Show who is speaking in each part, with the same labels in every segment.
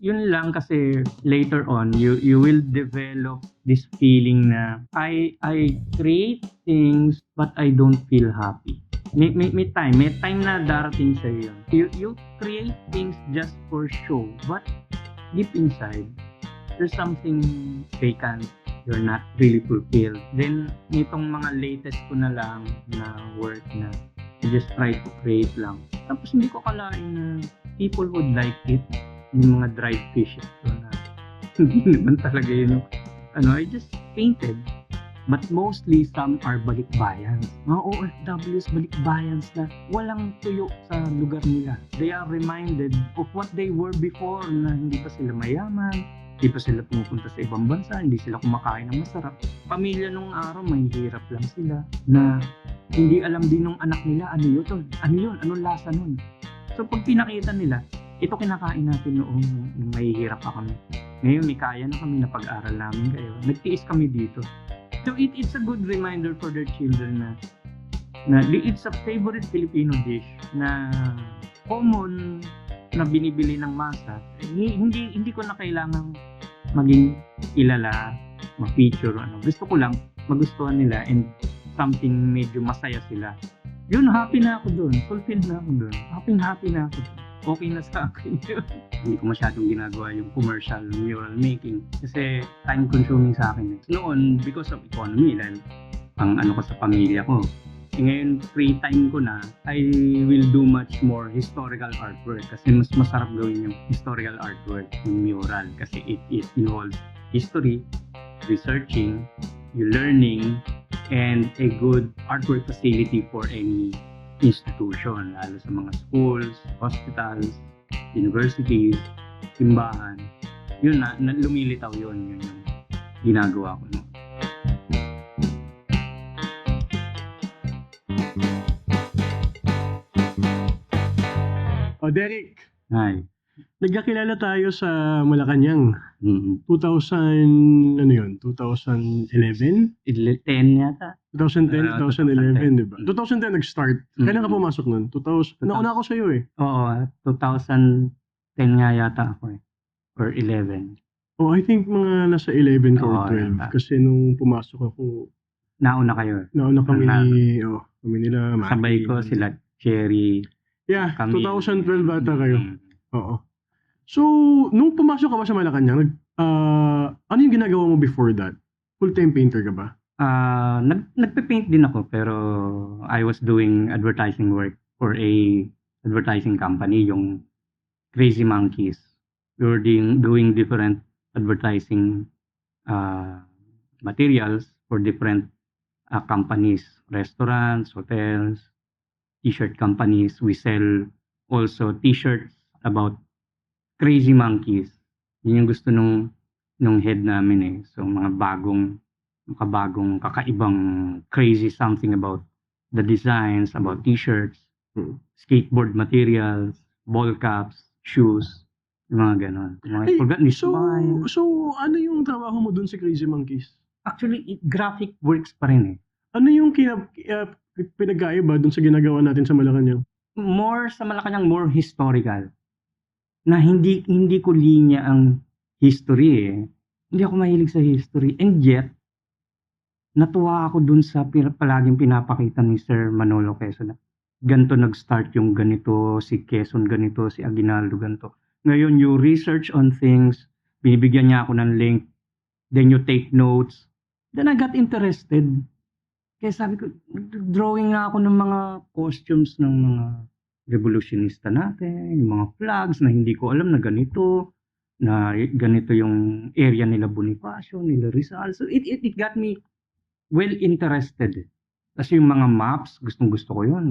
Speaker 1: yun lang kasi later on you will develop this feeling na I create things but I don't feel happy. May time na darating sa yun. You create things just for show but deep inside there's something vacant. You're not really fulfilled. Then nitong mga latest ko na lang na work na I just try to create lang. Tapos hindi ko akalain na people would like it. Yung mga dried fishes ko na hindi naman talaga yun yung I just painted. But mostly some are balikbayans. Mga OFWs balikbayans na walang tuyo sa lugar nila. They are reminded of what they were before na hindi pa sila mayaman, hindi pa sila pumupunta sa ibang bansa, hindi sila kumakain ng masarap. Pamilya nung araw may hirap lang sila na hindi alam din nung anak nila ano yun, anong lasa nun. So pag pinakita nila, ito kinakain natin noong mahihirap pa kami. Ngayon may kaya na kami na pag-aral namin kayo. Nagtiis kami dito. So it's a good reminder for their children na it's a favorite Filipino dish na common na binibili ng masa. Hindi ko na kailangang maging kilala, ma-feature Gusto ko lang magustuhan nila and something medyo masaya sila. Yun, happy na ako doon. Fulfilled na ako doon. Happy na ako doon. Okay na sa akin yun. Hindi ko masyadong ginagawa yung commercial mural making kasi time consuming sa akin. Noon, because of economy, dahil ang ko sa pamilya ko. Ngayon, free time ko na, I will do much more historical artwork kasi mas masarap gawin yung historical artwork, yung mural kasi it involves history, researching, you learning, and a good artwork facility for any institution, lalo sa mga schools, hospitals, universities, simbahan. Yun na lumilitaw yun yung ginagawa ko.
Speaker 2: Derek,
Speaker 1: Hi.
Speaker 2: nagkakilala tayo sa Malacanang. 2000, 2011?
Speaker 1: 10 yata.
Speaker 2: 2010, 2011, di ba? 2010 nag-start. Kailan ka
Speaker 1: Mm.
Speaker 2: pumasok nun? 2000, nauna ako sa'yo eh.
Speaker 1: Oo, 2010 nga yata ako eh. Or 11.
Speaker 2: Oh, I think mga nasa 11 ka or
Speaker 1: Oo,
Speaker 2: 12.
Speaker 1: yata.
Speaker 2: Kasi nung pumasok ako,
Speaker 1: Nauna kayo.
Speaker 2: nauna kami kami nila. Maki.
Speaker 1: Kasabay ko sila Cherry.
Speaker 2: Yeah,
Speaker 1: Kami.
Speaker 2: 2012 bata kayo.
Speaker 1: Mm.
Speaker 2: Oo. So, nung pumasok ka ba sa Malacanang, ano yung ginagawa mo before that? Full-time painter ka ba?
Speaker 1: Nagpe-paint din ako pero I was doing advertising work for a advertising company, yung Crazy Monkeys. We were doing different advertising materials for different companies, restaurants, hotels, t-shirt companies. We sell also t-shirts about Crazy Monkeys. Yun yung gusto nung head namin eh. So mga makabagong kakaibang crazy something about the designs, about t-shirts, skateboard materials, ball caps, shoes, yung mga ganon.
Speaker 2: Ay,
Speaker 1: Forgot ni
Speaker 2: so,
Speaker 1: Smile.
Speaker 2: so, ano yung trabaho mo dun sa Crazy Monkeys?
Speaker 1: Actually, graphic works pa rin eh.
Speaker 2: Ano yung pinagkaiba dun sa ginagawa natin sa Malacanang?
Speaker 1: More sa Malacanang, more historical. Na hindi ko linya ang history eh. Hindi ako mahilig sa history. And yet, natuwa ako dun sa palaging pinapakita ni Sir Manolo Quezon na ganito nag-start yung ganito, si Quezon ganito, si Aguinaldo ganito. Ngayon, you research on things, binibigyan niya ako ng link, then you take notes. Then I got interested. Kaya sabi ko, drawing na ako ng mga costumes ng mga revolutionista natin, yung mga flags na hindi ko alam na ganito yung area nila Bonifacio, nila Rizal. So it got me well interested. Kasi yung mga maps, gustong-gusto ko yun.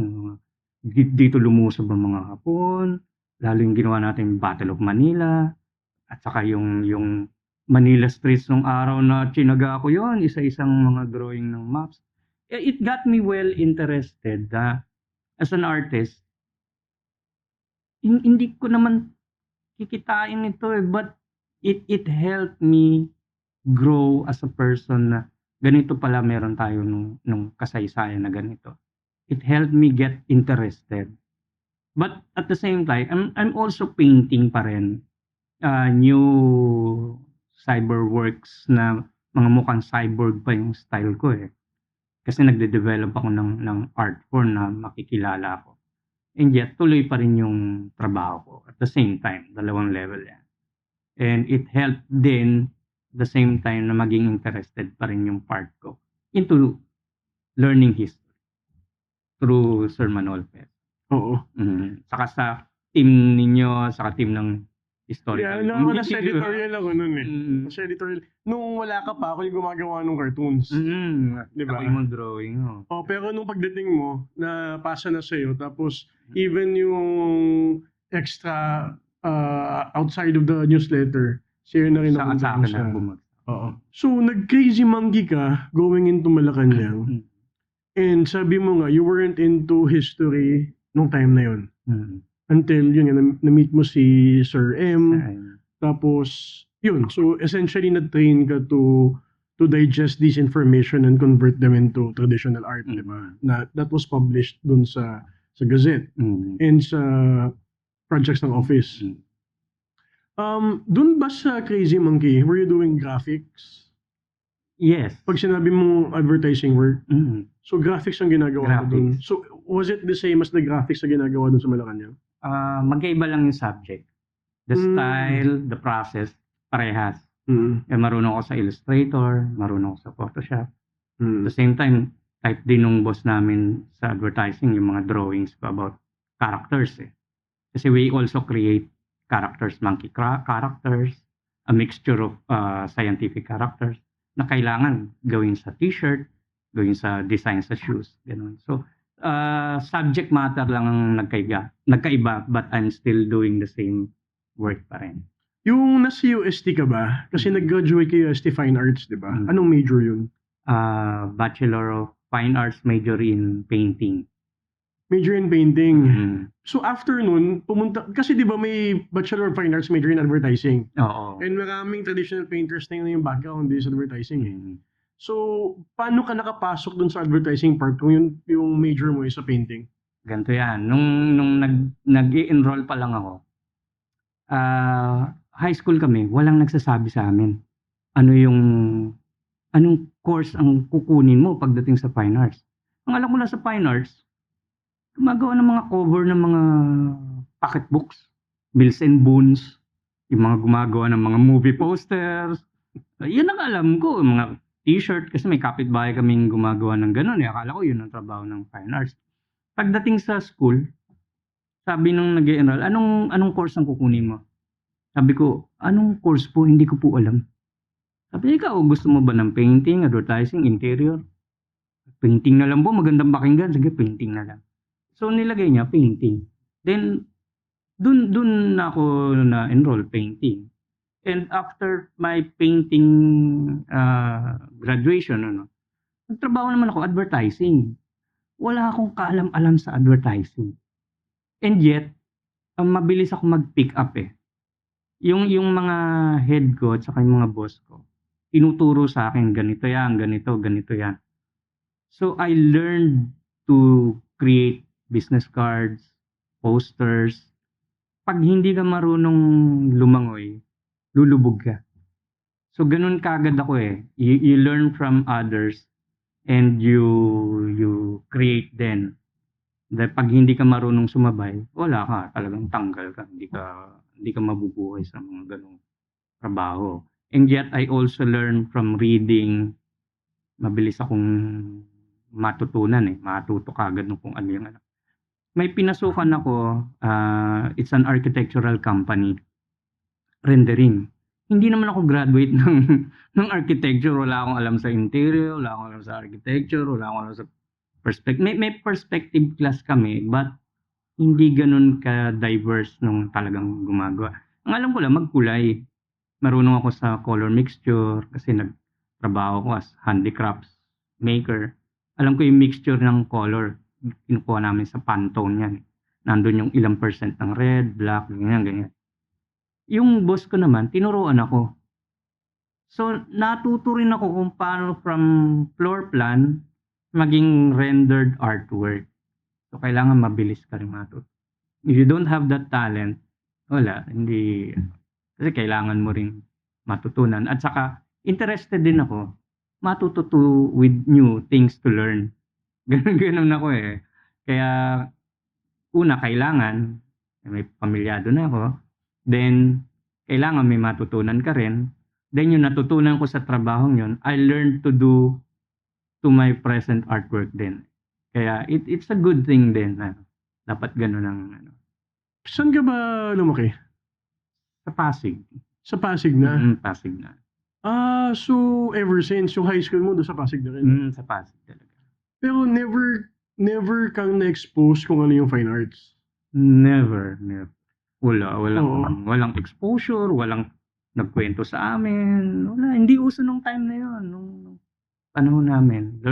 Speaker 1: Dito lumusob ang mga Hapon, lalo yung ginawa natin Battle of Manila, at saka yung Manila streets nung araw na chinaga ko yun, isa-isang mga drawing ng maps. It got me well interested as an artist. Hindi ko naman kikitain ito eh, but it helped me grow as a person na ganito pala meron tayo nung kasaysayan na ganito. It helped me get interested. But at the same time, I'm also painting pa rin. new cyberworks na mga mukhang cyborg pa yung style ko eh. Kasi nagde-develop ako ng art form na makikilala ako. And yet, tuloy pa rin yung trabaho ko. At the same time, dalawang level yan. And it helped din the same time na maging interested pa rin yung part ko into learning history through Sir Manuel Pes.
Speaker 2: Oo.
Speaker 1: Saka sa team ninyo, saka team ng historical.
Speaker 2: Yeah, ako nasa editorial ako nun eh.
Speaker 1: Mm.
Speaker 2: Nasa editorial. Nung wala ka pa, ako yung gumagawa ng cartoons. Diba?
Speaker 1: Ako yung drawing.
Speaker 2: Oh, pero nung pagdating mo, napasa na sa'yo, tapos even yung extra outside of the newsletter, share na rin ako
Speaker 1: Sa akin na bumag.
Speaker 2: Oo. So, nag-crazy monkey ka going into Malacanang. And sabi mo nga, you weren't into history nung time na yun. Until yun nga, na-meet mo si Sir M. Tapos, yun. So, essentially, na-train ka to digest this information and convert them into traditional art, di ba? That was published dun sa Gazette and sa projects ng office. Dun ba sa Crazy Monkey, were you doing graphics?
Speaker 1: Yes.
Speaker 2: Pag sinabi mo advertising work, so graphics ang ginagawa mo dun. So, was it the same as the graphics na ginagawa dun sa Malacanang?
Speaker 1: Magkaiba lang yung subject. The style, the process, parehas. Marunong ako sa Illustrator, marunong ako sa Photoshop. At the same time, type din nung boss namin sa advertising yung mga drawings about characters eh. Kasi we also create characters, monkey characters, a mixture of scientific characters na kailangan gawin sa t-shirt, gawin sa design sa shoes, ganun. So, subject matter lang ang nagkaiba, but I'm still doing the same work pa rin.
Speaker 2: Yung nasa UST ka ba? Kasi nag-graduate kayo UST Fine Arts, di ba? Anong major yun?
Speaker 1: Bachelor of Fine Arts, major in painting.
Speaker 2: Major in painting. So after nun, pumunta, kasi di ba may Bachelor of Fine Arts, major in advertising?
Speaker 1: Oo.
Speaker 2: And maraming traditional painters na yun yung background din sa advertising eh. So, paano ka nakapasok dun sa advertising part kung yung major mo is sa painting?
Speaker 1: Ganito yan. Nung nag-i-enroll pa lang ako, high school kami, walang nagsasabi sa amin anong course ang kukunin mo pagdating sa Fine Arts. Ang alam ko lang sa Fine Arts, gumagawa ng mga cover ng mga pocketbooks, Mills and Boons, yung mga gumagawa ng mga movie posters. Yan ang alam ko, mga t-shirt, kasi may kapitbahay kaming gumagawa ng gano'n. Akala ko yun ang trabaho ng Fine Arts. Pagdating sa school, sabi nung nag-i-enroll, anong course ang kukunin mo? Sabi ko, anong course po? Hindi ko po alam. Sabi, ikaw, gusto mo ba ng painting, advertising, interior? Painting na lang po, magandang pakinggan. Sige, painting na lang. So, nilagay niya, painting. Then, dun na ako na-enroll, painting. And after my painting graduation, nagtrabaho naman ako, advertising. Wala akong kaalam-alam sa advertising. And yet, mabilis ako mag-pick up eh. Yung mga head ko at saka yung mga boss ko, tinuturo sa akin, ganito yan, ganito yan. So, I learned to create business cards, posters. Pag hindi ka marunong lumangoy, lulubog ka. So, ganun kagad ako eh. You learn from others and you create then. Dahil pag hindi ka marunong sumabay, wala ka, talagang tanggal ka. Hindi ka mabubuhay sa mga ganung trabaho. And yet, I also learn from reading. Mabilis akong matutunan eh. Matuto kagad kung ano yung ano. May pinasukan ako, it's an architectural company, rendering. Hindi naman ako graduate ng architecture. Wala akong alam sa interior, wala akong alam sa architecture, wala akong alam sa perspective. May perspective class kami, but hindi ganun ka-diverse nung talagang gumagawa. Ang alam ko lang, magkulay. Marunong ako sa color mixture kasi nagtrabaho ko as handicrafts maker. Alam ko yung mixture ng color. Kinukuha namin sa Pantone yan. Nandun yung ilang percent ng red, black, ganyan. Yung boss ko naman, tinuruan ako. So, natuto rin ako kung paano from floor plan maging rendered artwork. So, kailangan mabilis ka rin matuto. If you don't have that talent, wala, hindi Kasi kailangan mo rin matutunan at saka interested din ako matuto with new things to learn. Gano'n ako, eh. Kaya una kailangan may pamilyado na ako, then kailangan may matutunan ka rin. Then yung natutunan ko sa trabahong yun, I learned to do to my present artwork din. Kaya it's a good thing din na dapat gano'n ang ano.
Speaker 2: Saan ka ba lumaki?
Speaker 1: Sa Pasig.
Speaker 2: Sa Pasig na?
Speaker 1: Pasig na.
Speaker 2: So ever since yung high school mo doon sa Pasig na rin?
Speaker 1: Sa Pasig talaga.
Speaker 2: Pero never kang na-expose kung ano yung fine arts?
Speaker 1: Never.
Speaker 2: Oo.
Speaker 1: Walang exposure, walang nagkwento sa amin. Wala, hindi uso nung time na yun, nung panahon namin.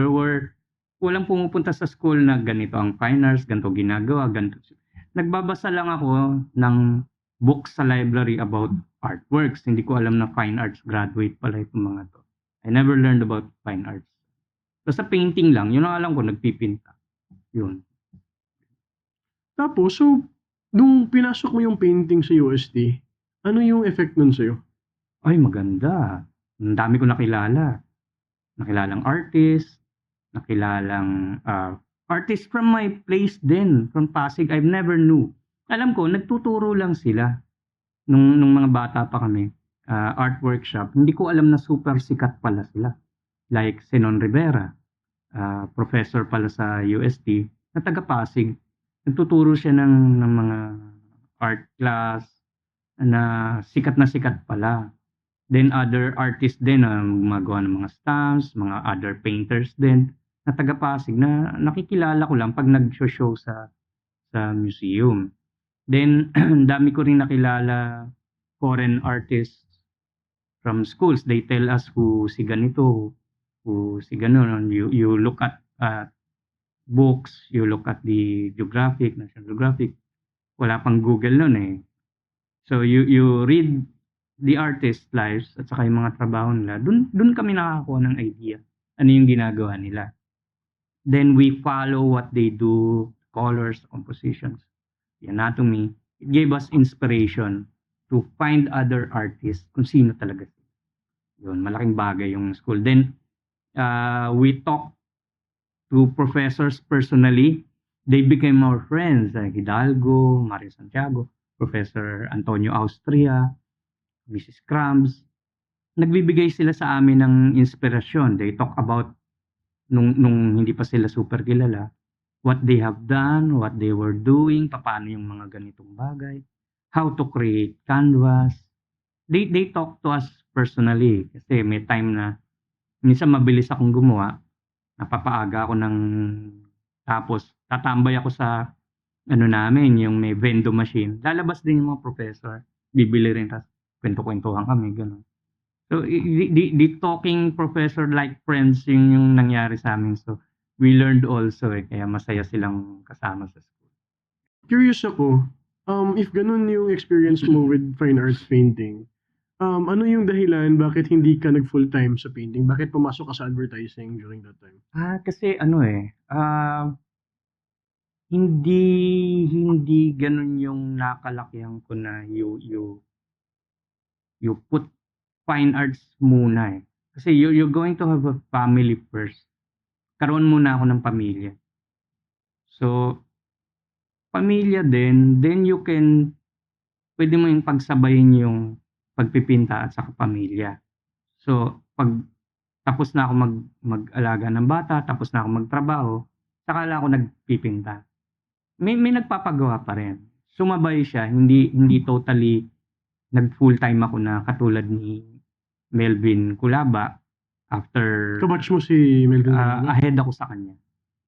Speaker 1: Walang pumupunta sa school na ganito ang fine arts, ganito ginagawa, ganito. Nagbabasa lang ako ng books sa library about artworks. Hindi ko alam na fine arts graduate pala itong mga to. I never learned about fine arts. So sa painting lang, yun ang alam ko, nagpipinta. Yun.
Speaker 2: Tapos, so, nung pinasok mo yung painting sa UST, ano yung effect nun sa'yo?
Speaker 1: Ay, maganda. Ang dami ko nakilala. Nakilalang artist, nakilalang artist from my place din, from Pasig. I've never knew. Alam ko, nagtuturo lang sila nung mga bata pa kami. Art workshop. Hindi ko alam na super sikat pala sila. Like Zenon Rivera, professor pala sa UST, na taga Pasig. Nagtuturo siya ng mga art class na sikat pala. Then other artists din na gumagawa ng mga stamps, mga other painters din na taga Pasig na nakikilala ko lang pag nag-show sa museum. Then dami ko rin nakilala foreign artists from schools. They tell us who si ganito, who si ganon. You look at books, you look at the geographic, National Geographic. Wala pang Google noon eh. So you read the artist lives at saka yung mga trabaho nila, dun kami nakakakuha ng idea. Ano yung ginagawa nila. Then we follow what they do, colors, compositions, the anatomy. It gave us inspiration to find other artists kung sino talaga sila. Yun, malaking bagay yung school. Then we talk to professors personally. They became our friends, like Hidalgo, Mario Santiago, Professor Antonio Austria, Mrs. Crumbs. Nagbibigay sila sa amin ng inspirasyon. They talk about nung hindi pa sila super kilala, what they have done, what they were doing, paano yung mga ganitong bagay, how to create canvas. They talk to us personally kasi may time na minsan mabilis akong gumawa, napapaaga ako ng tapos tatambay ako sa ano namin, yung may vendo machine. Lalabas din yung mga professor, bibili rin, tas kwento-kwentuhan kami, gano'n. So, the talking professor like friends yung nangyari sa amin. So, we learned also kaya masaya silang kasama sa school.
Speaker 2: Curious ako, if ganun yung experience mo with fine arts painting, ano yung dahilan bakit hindi ka nag full-time sa painting? Bakit pumasok ka sa advertising during that time?
Speaker 1: Kasi hindi ganun yung nakalakihan ko na you put fine arts muna eh. Kasi you're going to have a family first. Karoon muna ako ng pamilya. So, pamilya din, then pwede mo yung pagsabayin yung pagpipinta at saka pamilya. So, pag tapos na ako mag-alaga ng bata, tapos na ako magtrabaho, saka lang ako nagpipinta. May nagpapagawa pa rin. Sumabay siya, hindi totally nag full-time ako na katulad ni Melvin Culaba after
Speaker 2: Kabatch mo si Melvin Culaba?
Speaker 1: ahead ako sa kanya.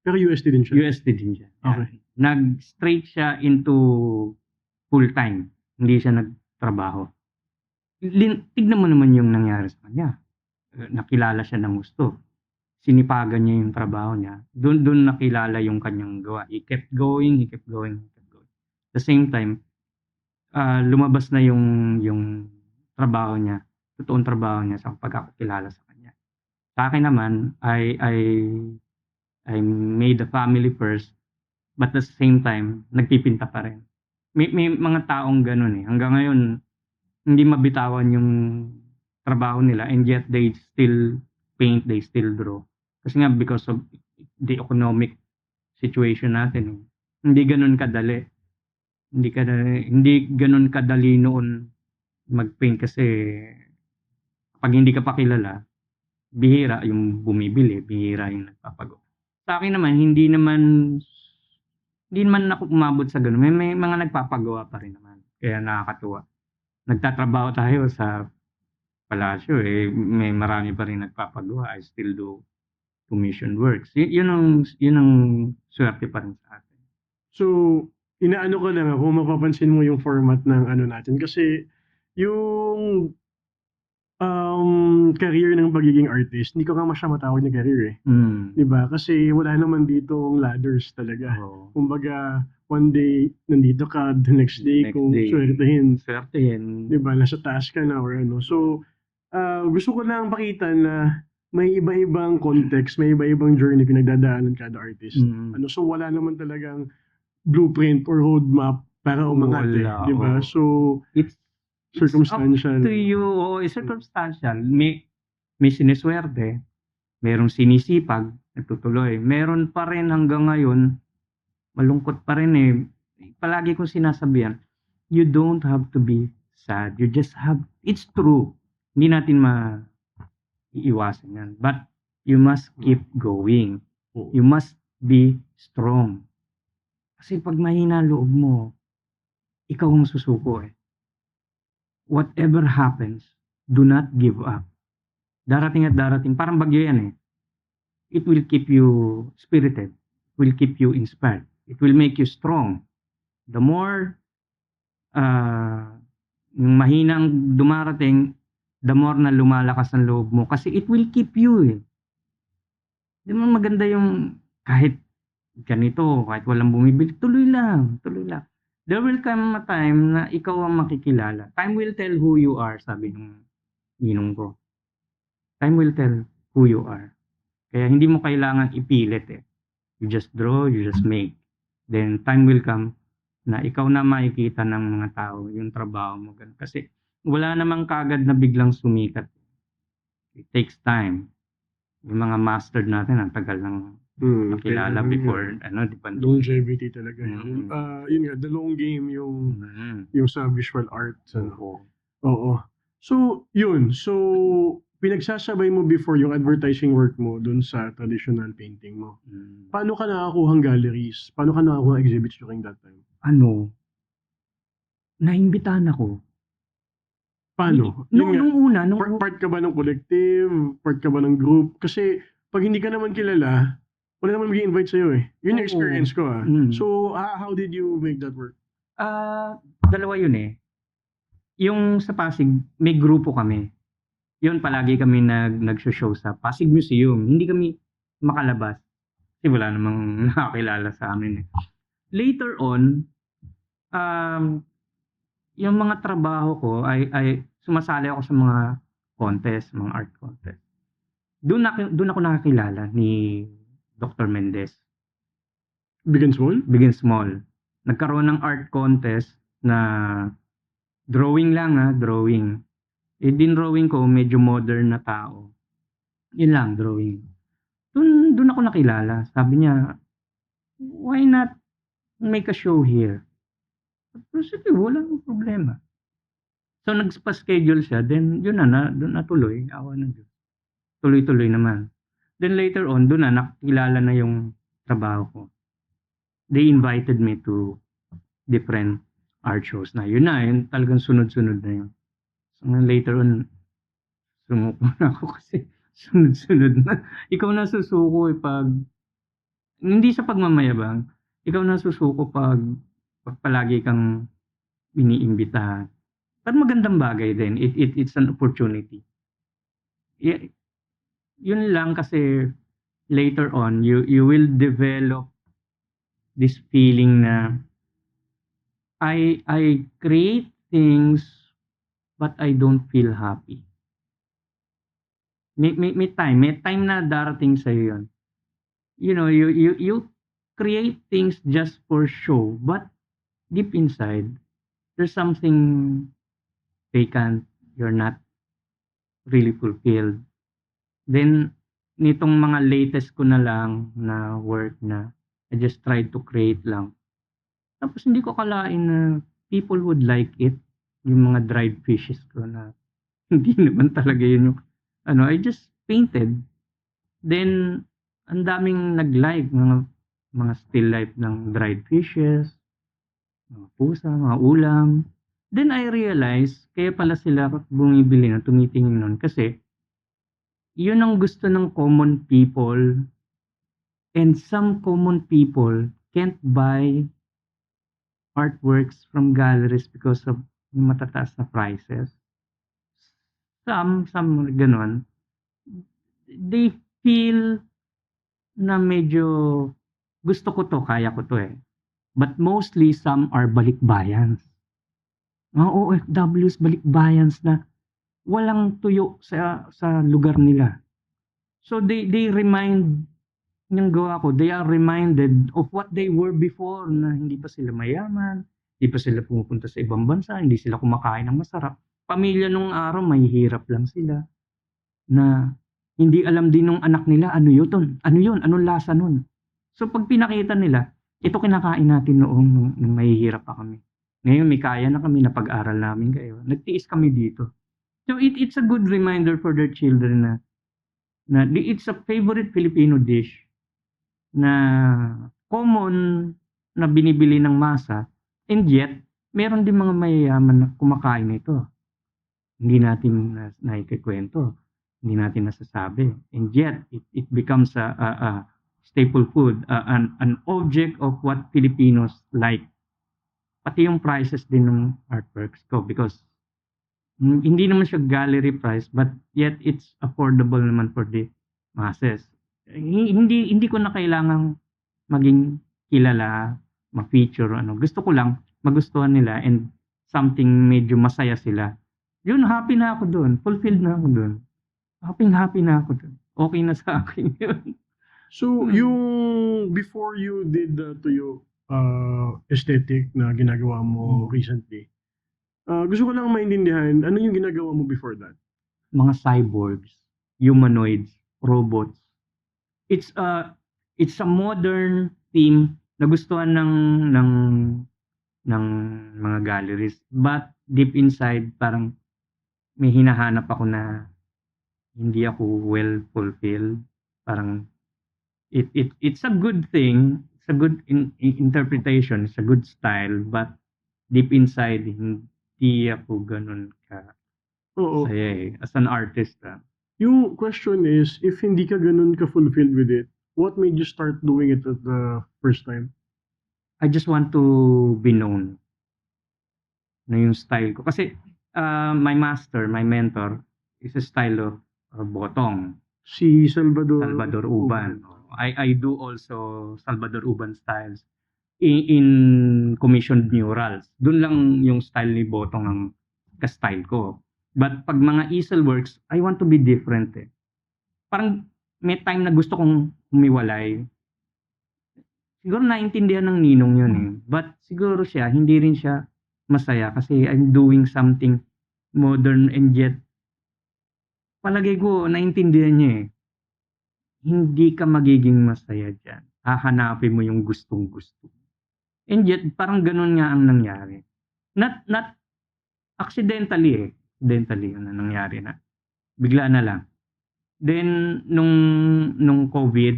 Speaker 2: Pero UST din siya?
Speaker 1: UST din siya.
Speaker 2: Okay.
Speaker 1: Nag-straight siya into full-time. Hindi siya nagtrabaho. Tignan mo naman yung nangyari sa kanya. Nakilala siya ng gusto. Sinipagan niya yung trabaho niya. Doon nakilala yung kanyang gawa. He kept going. At the same time, lumabas na yung trabaho niya, totoong trabaho niya sa pagkakakilala sa kanya. Sa akin naman, I made the family first, but at the same time, nagpipinta pa rin. May mga taong ganun eh. Hanggang ngayon, hindi mabitawan yung trabaho nila, and yet they still paint, they still draw. Kasi nga because of the economic situation natin, hindi gano'n kadali. Hindi gano'n kadali noon mag-paint kasi kapag hindi ka pa kilala, bihira yung bumibili, bihira yung nagpapagawa. Sa'kin naman hindi naman ako umabot sa gano'n, may mga nagpapagawa pa rin naman, kaya nakakatuwa. Nagtatrabaho tayo sa palasyo, may marami pa rin nagpapagawa. I still do commission works. Yun ang swerte pa rin sa atin.
Speaker 2: So, inaano ko lang kung mapapansin mo yung format ng ano natin kasi yung career ng pagiging artist, hindi ko nga masya matawag na career eh. 'Di ba? Kasi wala naman ditong ladders talaga.
Speaker 1: Oo.
Speaker 2: Kumbaga, one day nandito ka, the next day
Speaker 1: Next
Speaker 2: kung
Speaker 1: day.
Speaker 2: swertehin,
Speaker 1: Swertehin.
Speaker 2: 'di ba? Nasa taas ka na or ano. So, gusto ko lang pakita na may iba-ibang context, may iba-ibang journey pinagdadaanan kada artist. Ano, so wala naman talagang blueprint or roadmap para umangat eh,
Speaker 1: Wala,
Speaker 2: 'di ba?
Speaker 1: oo.
Speaker 2: So,
Speaker 1: It's
Speaker 2: circumstantial.
Speaker 1: up to you. Oo, circumstantial. May siniswerte, merong sinisipag, nagtutuloy. Meron pa rin hanggang ngayon, malungkot pa rin eh. Palagi kong sinasabihan, you don't have to be sad. You just have, it's true. Hindi natin maiiwasan yan. But you must keep going. You must be strong. Kasi pag mahina loob mo, ikaw ang susuko eh. Whatever happens, do not give up. Darating at darating, parang bagyo yan eh. It will keep you spirited. It will keep you inspired. It will make you strong. The more yung mahinang dumarating, the more na lumalakas ang loob mo. Kasi it will keep you eh. Di mo maganda yung kahit ganito, kahit walang bumibili, tuloy lang, tuloy lang. There will come a time na ikaw ang makikilala. Time will tell who you are, sabi ng ninong ko. Time will tell who you are. Kaya hindi mo kailangan ipilit eh. You just draw, you just make. Then time will come na ikaw na makikita ng mga tao yung trabaho mo. Kasi wala namang kagad na biglang sumikat. It takes time. Yung mga mastered natin, ang tagal ng nakilala before, di ba?
Speaker 2: Longevity talaga. Yun nga, the long game yung sa visual arts. Oo. So, yun. So, pinagsasabay mo before yung advertising work mo dun sa traditional painting mo. Paano ka nakakuhang galleries? Paano ka nakakuhang exhibits during that time?
Speaker 1: Naimbitahan ako.
Speaker 2: Paano?
Speaker 1: Nung una,
Speaker 2: part ka ba ng collective? Part ka ba ng group? Kasi pag hindi ka naman kilala, wala naman mag-i-invite sa'yo eh. Yun yung experience ko ah. So, how did you make that work?
Speaker 1: Dalawa yun eh. Yung sa Pasig, may grupo kami. Yun, palagi kami nag-show sa Pasig Museum. Hindi kami makalabas. Kasi wala namang nakakilala sa amin eh. Later on, yung mga trabaho ko ay sumasali ako sa mga contest, mga art contest. Doon ako nakakilala ni Dr. Mendez.
Speaker 2: Big and Small?
Speaker 1: Big and Small. Nagkaroon ng art contest na drawing lang drawing. Din drawing ko, medyo modern na tao. Yun lang, drawing. Doon ako nakilala. Sabi niya, why not make a show here? Sige, walang problema. So, nagpa-schedule siya. Then, yun doon natuloy. Awa ng Diyos. Tuloy-tuloy naman. Then, later on, doon nakilala na yung trabaho ko. They invited me to different art shows na. Yun talagang sunod-sunod na yun. So, later on, sumuko na ako kasi sunod-sunod na. Ikaw na susuko pag, hindi sa pagmamayabang, ikaw na susuko pag palagi kang iniimbitahan. Pero magandang bagay din. It's an opportunity. Yun lang kasi later on, you will develop this feeling na I create things but I don't feel happy. May time na darating sa yun. You know, you create things just for show, but deep inside there's something vacant, you're not really fulfilled. Then, nitong mga latest ko na lang na work na I just tried to create lang. Tapos hindi ko akalain na people would like it. Yung mga dried fishes ko na hindi naman talaga yun yung ano, I just painted. Then, ang daming nag-like, mga still life ng dried fishes, mga pusa, mga ulam. Then I realized, kaya pala sila bumibili na tumitingin nun kasi yun ang gusto ng common people, and some common people can't buy artworks from galleries because of yung matataas na prices. Some ganun. They feel na medyo gusto ko to, kaya ko to eh. But mostly some are balikbayans. Mga OFWs balikbayans na walang tuyo sa lugar nila. So they remind yung gawa ko, they are reminded of what they were before, na hindi pa sila mayaman, hindi pa sila pumupunta sa ibang bansa, hindi sila kumakain ng masarap. Pamilya nung araw, mahihirap lang sila. Na hindi alam din nung anak nila, ano yun, anong lasa nun. So pag pinakita nila, ito kinakain natin noong nung mahihirap pa kami. Ngayon may kaya na kami, na pag-aral namin kayo. Nagtiis kami dito. So it's a good reminder for their children na it's a favorite Filipino dish na common na binibili ng masa, and yet meron din mga mayayaman na kumakain nito. Hindi natin naikikwento, hindi natin nasasabi, and yet it becomes a staple food, an object of what Filipinos like. Pati yung prices din ng artworks ko, because hindi naman siya gallery price, but yet it's affordable naman for the masses. Hindi ko na kailangang maging kilala, ma-feature, ano. Gusto ko lang magustuhan nila and something medyo masaya sila. Yun, happy na ako doon. Fulfilled na ako doon. Happy na ako doon. Okay na sa akin yun.
Speaker 2: So, yung before you did the Tuyo aesthetic na ginagawa mo recently, gusto ko lang maintindihan, ano yung ginagawa mo before that?
Speaker 1: Mga cyborgs, humanoids, robots. It's a modern theme na gustuhan ng mga galleries, but deep inside parang may hinahanap ako na hindi ako well fulfilled. Parang it's a good thing, it's a good interpretation, it's a good style, but deep inside hindi ako ganun ka
Speaker 2: Oo.
Speaker 1: saya eh, as an artist.
Speaker 2: Yung question is, if hindi ka ganun ka-fulfilled with it, what made you start doing it at the first time?
Speaker 1: I just want to be known na yung style ko. Kasi my master, my mentor, is a style of Botong,
Speaker 2: Si Salvador
Speaker 1: Uban. I do also Salvador Uban styles in commissioned murals. Doon lang yung style ni Botong ang ka-style ko. But pag mga easel works, I want to be different eh. Parang may time na gusto kong humiwalay. Siguro naintindihan ng ninong yun eh. But siguro siya, hindi rin siya masaya kasi I'm doing something modern, and yet palagay ko naintindihan niya eh. Hindi ka magiging masaya dyan. Hahanapin mo yung gustong-gusto. And yet, parang ganun nga ang nangyari. Not accidentally eh. Accidentally yun ang nangyari na. Bigla na lang. Then, nung COVID,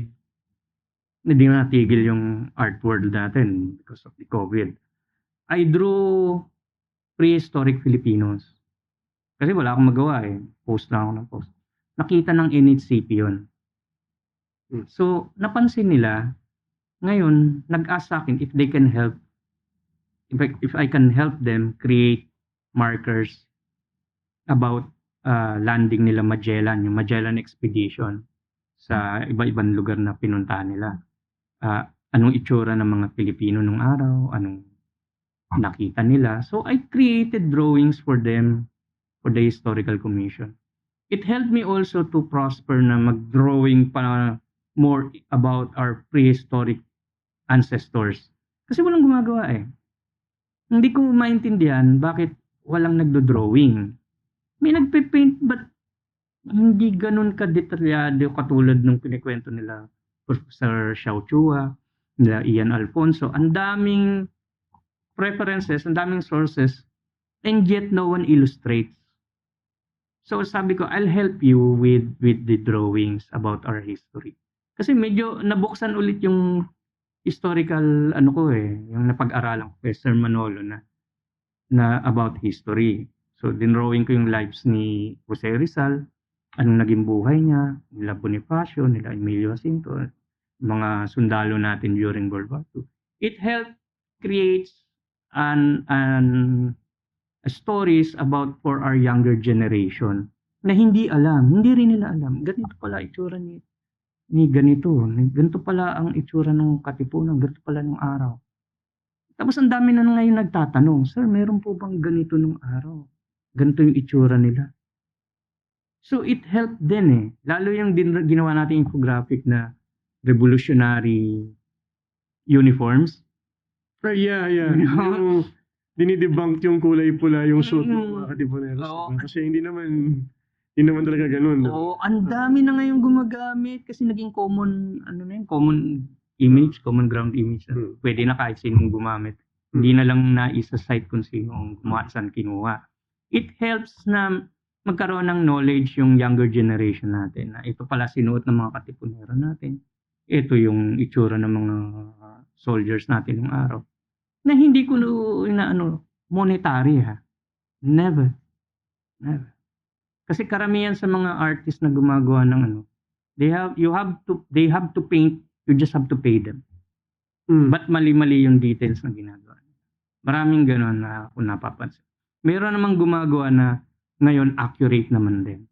Speaker 1: hindi na natigil yung art world natin because of the COVID. I drew prehistoric Filipinos. Kasi wala akong magawa eh. Post lang ako ng post. Nakita ng NHCP yun. So, napansin nila, ngayon, nag-ask sa akin if they can help, if I can help them create markers about landing nila Magellan, yung Magellan Expedition sa iba-ibang lugar na pinuntahan nila. Anong itsura ng mga Pilipino nung araw, anong nakita nila. So, I created drawings for them for the Historical Commission. It helped me also to prosper na mag-drawing pa more about our prehistoric ancestors. Kasi walang gumagawa eh. Hindi ko maintindihan bakit walang nagdo-drawing. May nagpe-paint but hindi gano'n ka-detalyado katulad nung kinukuwento nila Professor Xiao Chua, nila Ian Alfonso. Ang daming preferences, ang daming sources, and yet no one illustrates. So sabi ko, I'll help you with the drawings about our history. Kasi medyo nabuksan ulit yung historical yung napag-aralan ko kay Sir Manolo na about history. So dinrawing ko yung lives ni Jose Rizal, anong naging buhay niya, nila Bonifacio, nila Emilio Jacinto, mga sundalo natin during World War II. It helped create stories about for our younger generation na hindi rin nila alam. Ganito pala itsura ni ganito. Ganito pala ang itsura ng Katipunan, ganito pala ng araw. Tapos ang dami na ngayon nagtatanong, Sir, meron po bang ganito nung araw? Ganito yung itsura nila. So it helped din Lalo yung ginawa natin infographic na revolutionary uniforms.
Speaker 2: Yeah. Yung dinidebunk yung kulay pula yung suit ng mga Katipuneros.
Speaker 1: Oo.
Speaker 2: Kasi hindi naman talaga ganun.
Speaker 1: Oo, ang dami na ngayong gumagamit kasi naging common common image, common ground image. Pwede na kahit sinong gumamit. Hindi na lang naisa-cite kung sino ang gumawa, saan kinuha. It helps na magkaroon ng knowledge yung younger generation natin na ito pala sinuot ng mga Katipunero natin. Ito yung itsura ng mga soldiers natin ng araw. Na hindi ko monetary Never. Kasi karamihan sa mga artist na gumagawa ng they have to paint, you just have to pay them. But mali-mali yung details na ginagawa. Maraming gano'n na ako napapansin. Meron namang gumagawa na ngayon accurate naman din.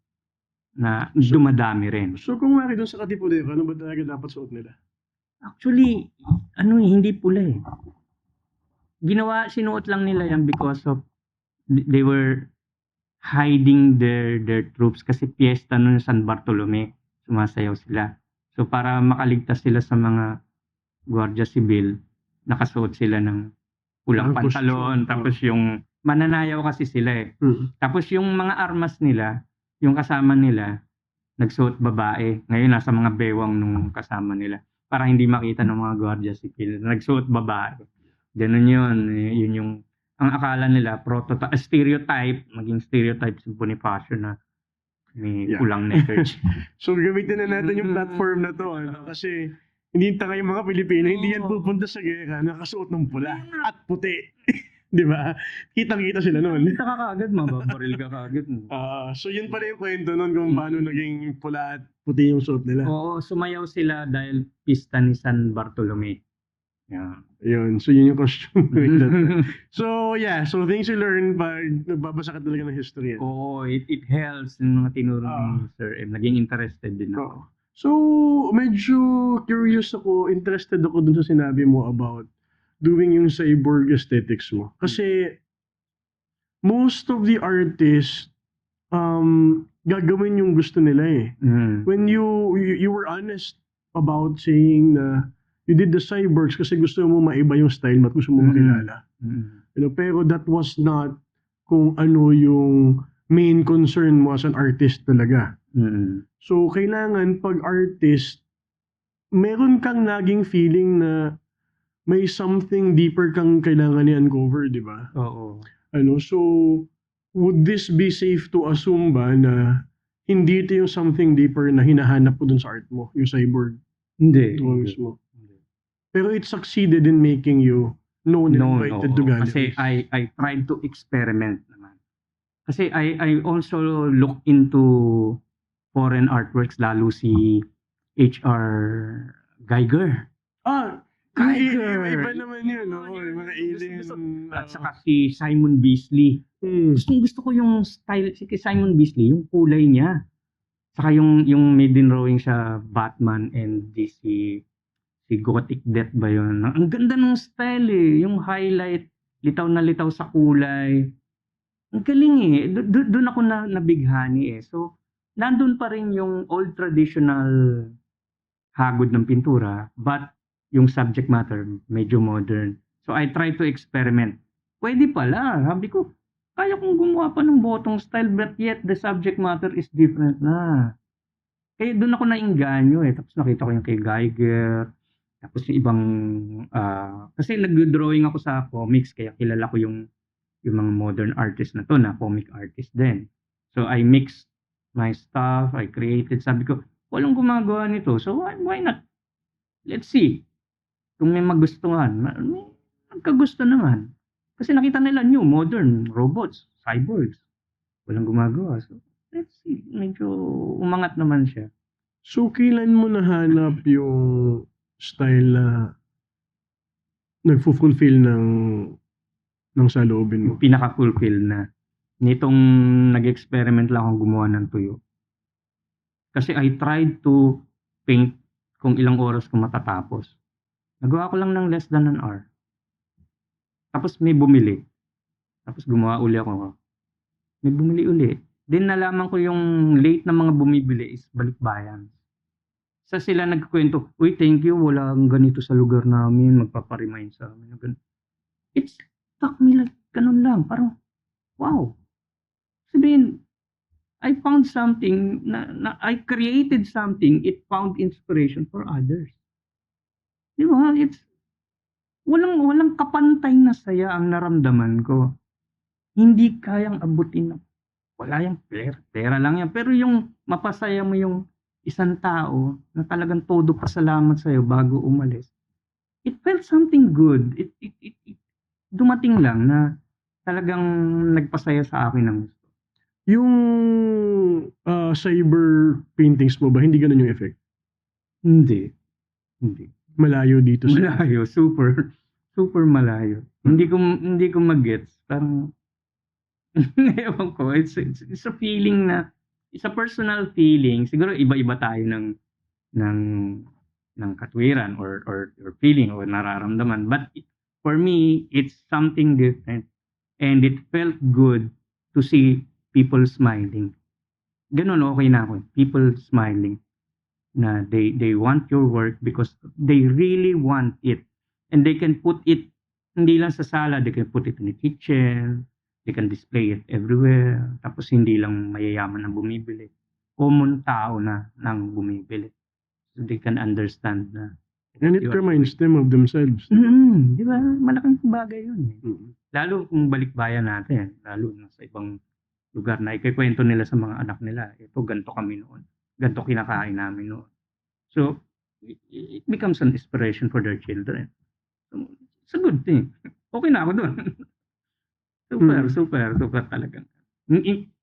Speaker 1: Na dumadami rin.
Speaker 2: So kung maki doon sa Katipunero, ano ba talaga dapat suot nila?
Speaker 1: Actually, hindi pula sinuot lang nila yan because of they were hiding their troops kasi piyesta noon sa San Bartolome, sumasayaw sila. So para makaligtas sila sa mga Guardia Civil, nakasuot sila ng pulang pantalon, tapos yung mananayaw kasi sila Tapos yung mga armas nila, yung kasama nila, nagsuot babae. Ngayon nasa mga bewang nung kasama nila para hindi makita ng mga Guardia Civil. Nagsuot babae. Ganun yun. Yun yung ang akala nila stereotype, maging stereotype si Bonifacio na may pulang neckerchief.
Speaker 2: So gamitin na natin yung platform na to kasi hindi tayo mga Pilipino, hindi yan pupunta sa gera nakasuot ng pula at puti. Di ba? Kitang-kita sila noon.
Speaker 1: Kita ka kaagad, mababaril ka kaagad.
Speaker 2: So yun pala yung kwento noon kung paano naging pula at puti yung suot nila.
Speaker 1: Oo, sumayaw sila dahil pista ni San Bartolome. Yeah.
Speaker 2: Yun. So yun yung costume. So things you learn pag nagbabasa ka talaga ng history.
Speaker 1: Oo, it helps yung mga tinuro ni Sir M. Naging interested din ako.
Speaker 2: So medyo curious ako, interested ako dun sa sinabi mo about doing yung cyborg aesthetics mo. Kasi most of the artists gagawin yung gusto nila When you were honest about saying na you did the cyborgs kasi gusto mo maiba yung style mo at gusto mo makilala. Pero that was not kung ano yung main concern mo as an artist talaga. So, kailangan pag artist, meron kang naging feeling na may something deeper kang kailangan i-uncover, di ba?
Speaker 1: Oo.
Speaker 2: So, would this be safe to assume ba na hindi ito yung something deeper na hinahanap mo dun sa art mo, yung cyborg?
Speaker 1: Hindi.
Speaker 2: Mo. Pero it succeeded in making you known and invited to galleries.
Speaker 1: Kasi I tried to experiment naman. Kasi I also look into foreign artworks, lalo si H.R. Geiger.
Speaker 2: Geiger! Iba naman yun, no? Mga aliens.
Speaker 1: At saka si Simon Bisley. Gusto ko yung style, si Simon Bisley, yung kulay niya. Saka yung may drawing siya, Batman and si Gothic Death ba yun? Ang ganda ng style yung highlight, litaw na litaw sa kulay. Ang galing doon ako nabighani So, nandun pa rin yung old traditional hagod ng pintura, but yung subject matter, medyo modern. So, I try to experiment. Pwede pala. Sabi ko, kaya kong gumawa pa ng botong style but yet the subject matter is different na. Kaya do'n ako naengganyo, eh, tapos nakita ko yung kay Geiger, tapos yung ibang, kasi nagdo-drawing ako sa comics kaya kilala ko yung mga modern artist na 'to na comic artist din. So, I mixed my stuff, I created, sabi ko, "Walang gumagawa nito, so why not, let's see kung may magustuhan." May nagkagusto naman. Kasi nakita nila new, modern, robots, cyborgs, walang gumagawa. So, let's see, medyo umangat naman siya.
Speaker 2: So, kailan mo nahanap yung style na nagfu-fulfill ng saloobin mo?
Speaker 1: Yung pinaka-fulfill na, nitong nag-experiment lang akong gumawa ng tuyo. Kasi I tried to paint kung ilang oras ko matatapos. Nagawa ko lang ng less than an hour. Tapos may bumili. Tapos gumawa uli ako. May bumili uli. Then nalaman ko yung late na mga bumibili is balikbayan. Sa sila nagkukwento, "Uy, thank you, walang ganito sa lugar namin, magpapa-remind sa amin." Ganun. It struck me like ganun lang. Parang, wow. Sabihin, I found something na I created something, it found inspiration for others. Di ba? It's walang kapantay na saya ang naramdaman ko. Hindi kayang abutin ng wala yang pera, pera lang yan. Pero yung mapasaya mo yung isang tao na talagang todo pasalamat sa'yo bago umalis, it felt something good. It dumating lang na talagang nagpasaya sa akin ng gusto.
Speaker 2: Yung cyber paintings mo ba, hindi ganun yung effect?
Speaker 1: Hindi.
Speaker 2: Malayo dito sa...
Speaker 1: Malayo, super malayo. Hindi ko mag-gets. Parang, ewan ko, it's a feeling na, it's a personal feeling. Siguro iba-iba tayo ng katwiran or feeling or nararamdaman. But for me, it's something different. And it felt good to see people smiling. Ganun, okay na ako. People smiling. Na they want your work because they really want it. And they can put it, hindi lang sa sala, they can put it in the kitchen, they can display it everywhere. Tapos hindi lang mayayaman ang bumibili. Common tao na nang bumibili. So they can understand na.
Speaker 2: And it reminds them of themselves.
Speaker 1: Di ba? Malaking bagay yun. Lalo kung balikbayan natin, lalo na sa ibang lugar na ikikwento nila sa mga anak nila, ito, ganito kami noon. Ganito kinakain namin noon. So, it becomes an inspiration for their children. So, it's a good thing. Okay na ako doon. Super talaga.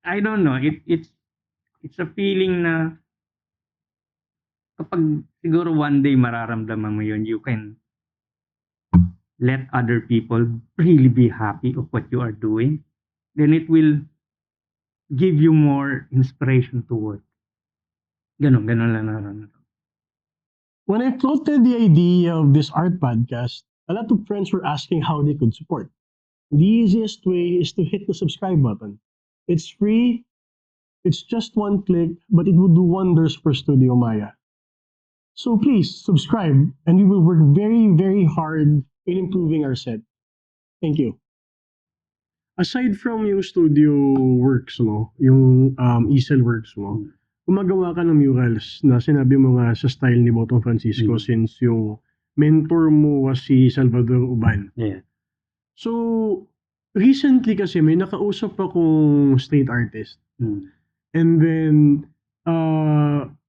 Speaker 1: I don't know, it's a feeling na kapag siguro one day mararamdaman mo yun, you can let other people really be happy of what you are doing. Then it will give you more inspiration to work. Ganun lang.
Speaker 2: When I floated the idea of this art podcast, a lot of friends were asking how they could support. The easiest way is to hit the subscribe button. It's free, it's just one click, but it will do wonders for Studio Maya. So please subscribe, and we will work very, very hard in improving our set. Thank you. Aside from yung studio works mo, yung easel works mo, gumagawa ka ng murals na sinabi mo nga sa style ni Botong Francisco since yung mentor mo was si Salvador Uban.
Speaker 1: Yeah.
Speaker 2: So, recently kasi may nakausap akong street artist. And then,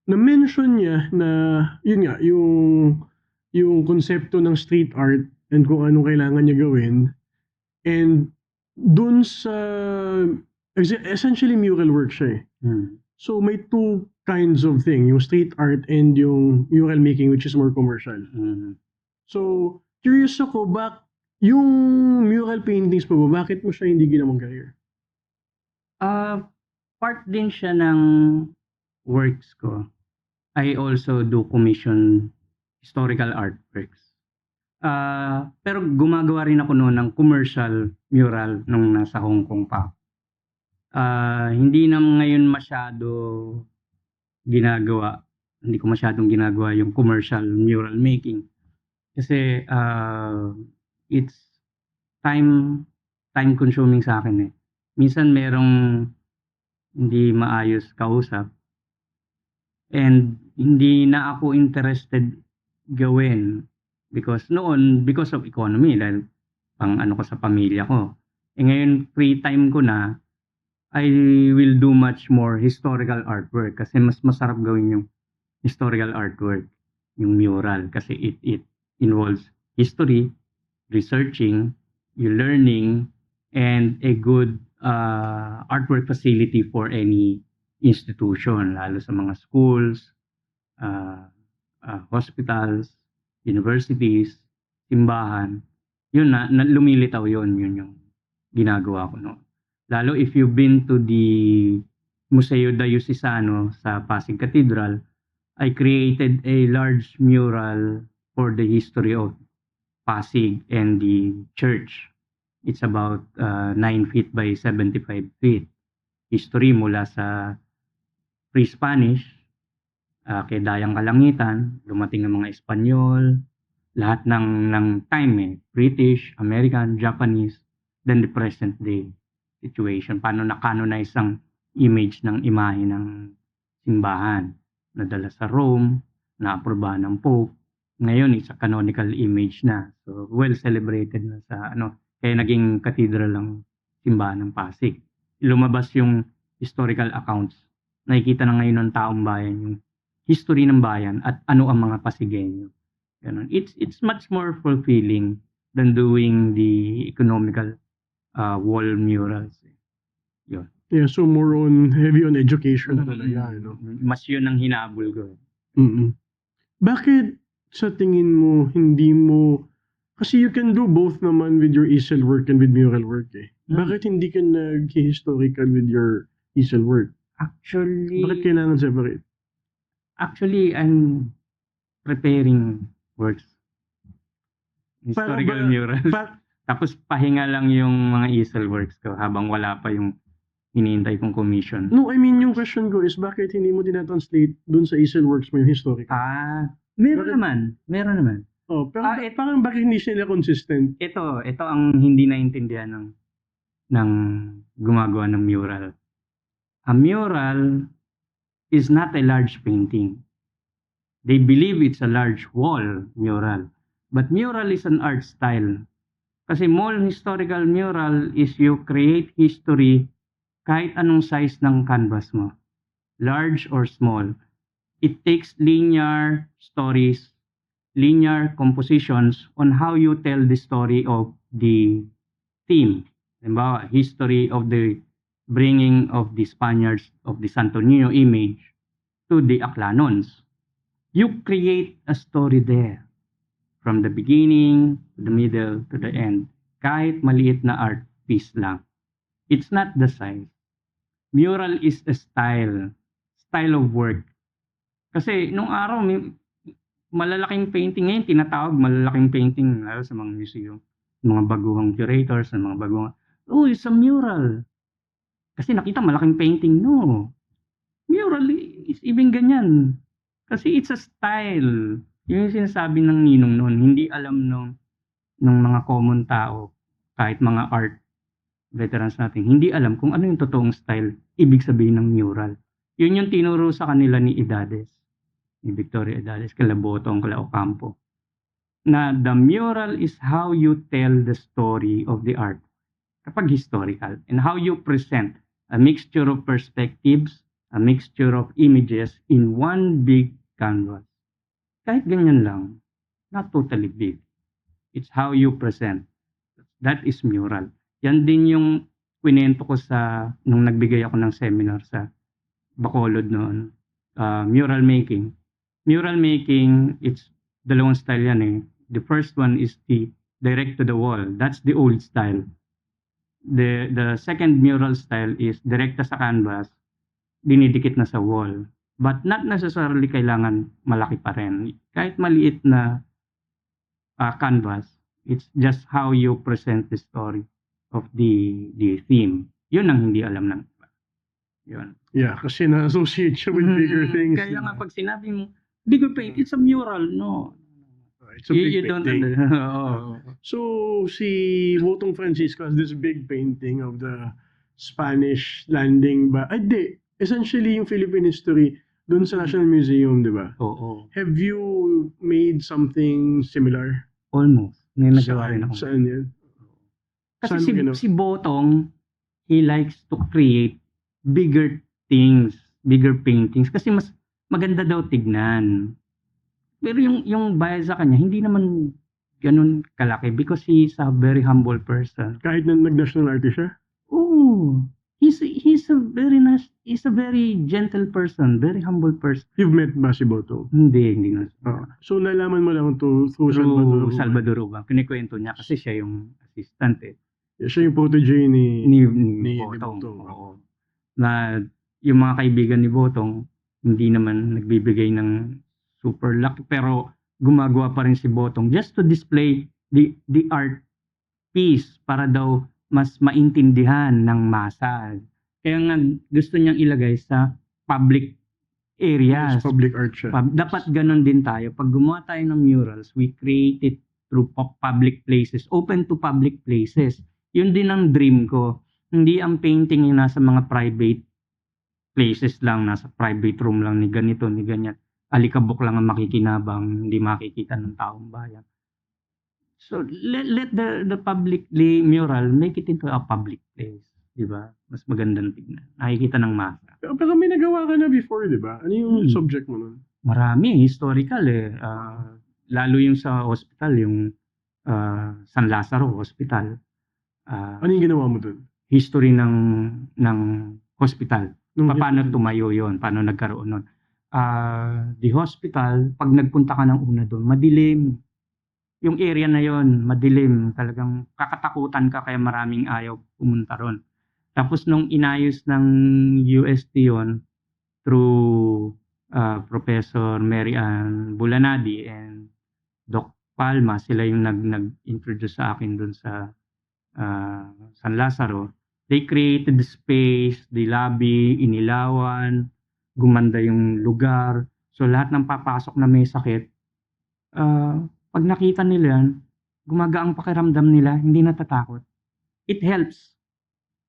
Speaker 2: na-mention niya na, yun nga, yung konsepto ng street art and kung anong kailangan niya gawin. And dun sa, essentially mural work siya eh. So, may two kinds of thing, yung street art and yung mural making, which is more commercial. So, curious ako, yung mural paintings mo ba, bakit mo siya hindi ginawang career?
Speaker 1: Part din siya ng works ko. I also do commission historical artworks. Pero gumagawa rin ako noon ng commercial mural nung nasa Hong Kong pa. Hindi na ngayon masyado ginagawa. Hindi ko masyadong ginagawa yung commercial mural making. Kasi it's time consuming sa akin eh. minsan merong hindi maayos kausap and hindi na ako interested gawin because noon, because of economy dahil pang-ano ko sa pamilya ko. Ngayon free time ko na, I will do much more historical artwork kasi mas masarap gawin yung historical artwork, yung mural kasi it involves history, researching, you learning, and a good artwork facility for any institution, lalo sa mga schools, uh, hospitals, universities, simbahan. Yun na lumilitaw yun yung ginagawa ko noon. Lalo if you've been to the Museo Diocesano sa Pasig Cathedral, I created a large mural for the history of Pasig and the church. It's about 9 feet by 75 feet. History mula sa pre-Spanish, kay Dayang Kalangitan, dumating ang mga Espanyol, lahat ng time British, American, Japanese, then the present day situation. Paano na-canonize ang image ng imahe ng simbahan. Nadala sa Rome, na-aprobahan ng Pope. Ngayon, it's a canonical image na. So, well celebrated na sa kaya naging cathedral ang simbahan ng Pasig. Lumabas yung historical accounts. Nakikita na ngayon ng taong bayan yung history ng bayan at ano ang mga Pasigenyo. Ganun. It's much more fulfilling than doing the economical wall murals. Yun.
Speaker 2: Yeah, so more on heavy on education talaga, no?
Speaker 1: Mas yun ang hinabol ko.
Speaker 2: Bakit sa tingin mo hindi mo, kasi you can do both naman with your easel work and with mural work Bakit hindi ka nag-historical with your easel work?
Speaker 1: Actually,
Speaker 2: Bakit kailangan separate?
Speaker 1: Actually, I'm preparing works. Historical mural. Tapos pahinga lang yung mga easel works ko habang wala pa yung hinihintay kong commission.
Speaker 2: No, I mean yung question ko is bakit hindi mo tinatranslate dun sa easel works mo yung historical?
Speaker 1: Meron naman.
Speaker 2: Oh, pero parang bakit hindi sila consistent?
Speaker 1: Ito ang hindi naintindihan ng gumagawa ng mural. A mural is not a large painting. They believe it's a large wall mural. But mural is an art style. Kasi historical mural is you create history kahit anong size ng canvas mo. Large or small. It takes linear stories, linear compositions on how you tell the story of the theme. Halimbawa, history of the bringing of the Spaniards of the Santo Niño image to the Aklanons. You create a story there from the beginning to the middle to the end. Kahit maliit na art piece lang. It's not the size. Mural is a style of work. Kasi nung araw malalaking painting ngayon tinatawag malalaking painting lalo sa mga museum, mga baguhang curators, mga baguhang it's a mural. Kasi nakita malaking painting, no. Mural is even ganyan. Kasi it's a style. Yun yung sinasabi ng ninong noon, hindi alam ng mga common tao, kahit mga art veterans natin, hindi alam kung ano yung totoong style, ibig sabihin ng mural. Yun yung tinuro sa kanila ni Edades, ni Victoria Edades, kala Botong, kala Ocampo, na the mural is how you tell the story of the art, kapag historical, and how you present a mixture of perspectives, a mixture of images in one big canvas. Kahit ganyan lang, not totally big. It's how you present. That is mural. Yan din yung kwento ko nung nagbigay ako ng seminar sa Bacolod noon. Mural making. Mural making, it's dalawang style yan The first one is the direct to the wall. That's the old style. The second mural style is direkta sa canvas, dinidikit na sa wall. But not necessarily kailangan malaki pa rin. Kahit maliit na canvas, it's just how you present the story of the theme. Yun ang hindi alam ng iba. Yun.
Speaker 2: Yeah, kasi na-associate siya with bigger things.
Speaker 1: Kaya nga pag sinabi mo, bigger paint, it's a mural. No.
Speaker 2: It's a big painting.
Speaker 1: Oh.
Speaker 2: So, si Wotong Francisco has this big painting of the Spanish landing ba? Ay, di. Essentially, yung Philippine history dun sa National Museum, di ba?
Speaker 1: Oo.
Speaker 2: Have you made something similar?
Speaker 1: Almost. May nagawa rin
Speaker 2: Saan?
Speaker 1: ako.
Speaker 2: Saan yan?
Speaker 1: Kasi
Speaker 2: Saan mo ginawa?
Speaker 1: si Botong, he likes to create bigger things, bigger paintings. Kasi mas maganda daw tignan. Pero yung bayad sa kanya, hindi naman ganun kalaki because he's a very humble person.
Speaker 2: Kahit na nag-national artist siya?
Speaker 1: Oo. He's a very nice, he's a very gentle person, very humble person.
Speaker 2: You've met ba si Boto?
Speaker 1: Hindi na.
Speaker 2: So, nalaman mo lang through
Speaker 1: Through
Speaker 2: Salvador.
Speaker 1: Salvador Ubang. Kinikwento niya kasi siya yung assistant eh.
Speaker 2: Siya yung protege ni
Speaker 1: Ni Botong. Oo. Na yung mga kaibigan ni Botong, hindi naman nagbibigay ng super lucky pero gumagawa pa rin si Botong just to display the art piece para daw mas maintindihan ng masa. Kaya nga gusto niyang ilagay sa public areas.
Speaker 2: Yes, public art siya.
Speaker 1: Dapat ganun din tayo. Pag gumawa tayo ng murals, we create it through public places, open to public places. Yun din ang dream ko. Hindi ang painting yung nasa mga private places lang, nasa private room lang ni ganito, ni ganyan. Alikabok lang ang makikinabang, hindi makikita ng taong bayan. So let the publicly mural make it into a public place, di ba? Mas magandang tignan. Nakikita ng masa.
Speaker 2: Pero may nagawa ka na before, di ba? Ano yung subject mo nun?
Speaker 1: Marami, historical eh. Lalo yung sa hospital, yung San Lazaro Hospital.
Speaker 2: Ano yung ginawa mo dun?
Speaker 1: History ng hospital. Paano tumayo yon, paano nagkaroon nun. The hospital, pag nagpunta ka ng una doon, madilim. Yung area na yon, madilim. Talagang kakatakutan ka kaya maraming ayaw pumunta ron. Tapos nung inayos ng UST yon through Professor Mary Ann Bulanadi and Doc Palma, sila yung nag-introduce sa akin doon sa San Lazaro. They created the space, the lobby, inilawan, gumanda yung lugar. So lahat ng papasok na may sakit, pag nakita nila yan, gumagaang pakiramdam nila, hindi natatakot. It helps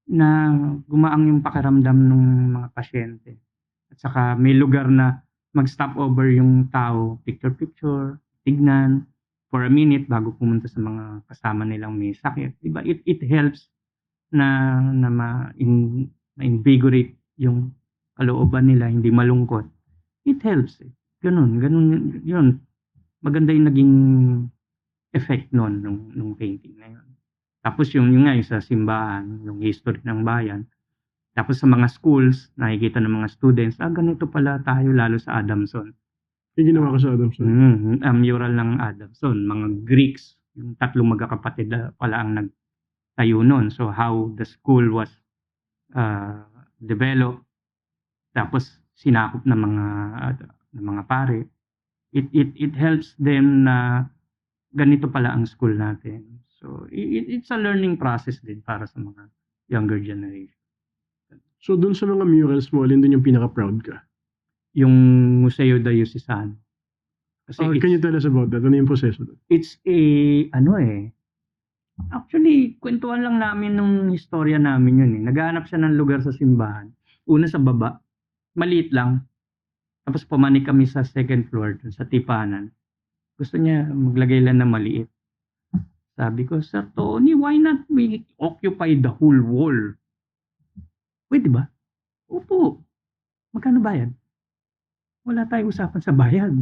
Speaker 1: na gumaang yung pakiramdam ng mga pasyente. At saka may lugar na mag-stop over yung tao, picture-picture, tignan, for a minute bago pumunta sa mga kasama nilang may sakit. Diba? It helps na ma-invigorate yung kalooban nila, hindi malungkot. It helps eh. Ganun yun. Maganda yung naging effect nun nung painting na yun. Tapos yung nga yung sa simbahan, yung history ng bayan. Tapos sa mga schools, nakikita ng mga students, ganito pala tayo lalo sa Adamson.
Speaker 2: Yung ginawa ko sa Adamson?
Speaker 1: Mural ng Adamson, mga Greeks, yung tatlong magkakapatid pala ang nagtayo nun. So how the school was developed, tapos sinakop ng mga pare. It helps them na ganito pala ang school natin. So it's a learning process din para sa mga younger generation.
Speaker 2: So dun sa mga murals mo, alin dun yung pinaka-proud ka?
Speaker 1: Yung Museo Diocesano. Kasi
Speaker 2: can you tell us about that? Ano yung proseso doon?
Speaker 1: It's actually, kwentuhan lang namin nung historia namin yun eh. Naghahanap siya ng lugar sa simbahan. Una sa baba, maliit lang. Tapos pumanik kami sa second floor, sa tipanan. Gusto niya maglagay lang na maliit. Sabi ko, Sir Tony, why not we occupy the whole wall? Pwede ba? Opo. Magkano bayad? Wala tayong usapan sa bayad.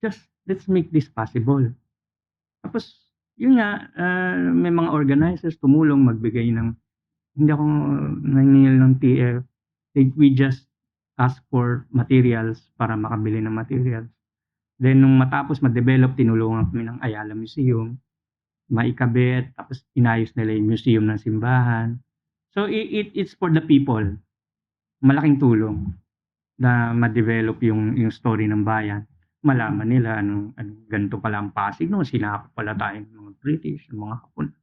Speaker 1: Just, let's make this possible. Tapos, yun nga, may mga organizers tumulong magbigay ng, hindi ako nangingil ng TF. We just ask for materials para makabili ng materials. Then, nung matapos ma-develop, tinulungan kami ng Ayala Museum, maikabit, tapos inayos nila yung museum ng simbahan. So, it's for the people. Malaking tulong na ma-develop yung story ng bayan. Malaman nila ganito pala ang Pasig, no? Sinakop pala tayo ng mga British, yung mga Hapon.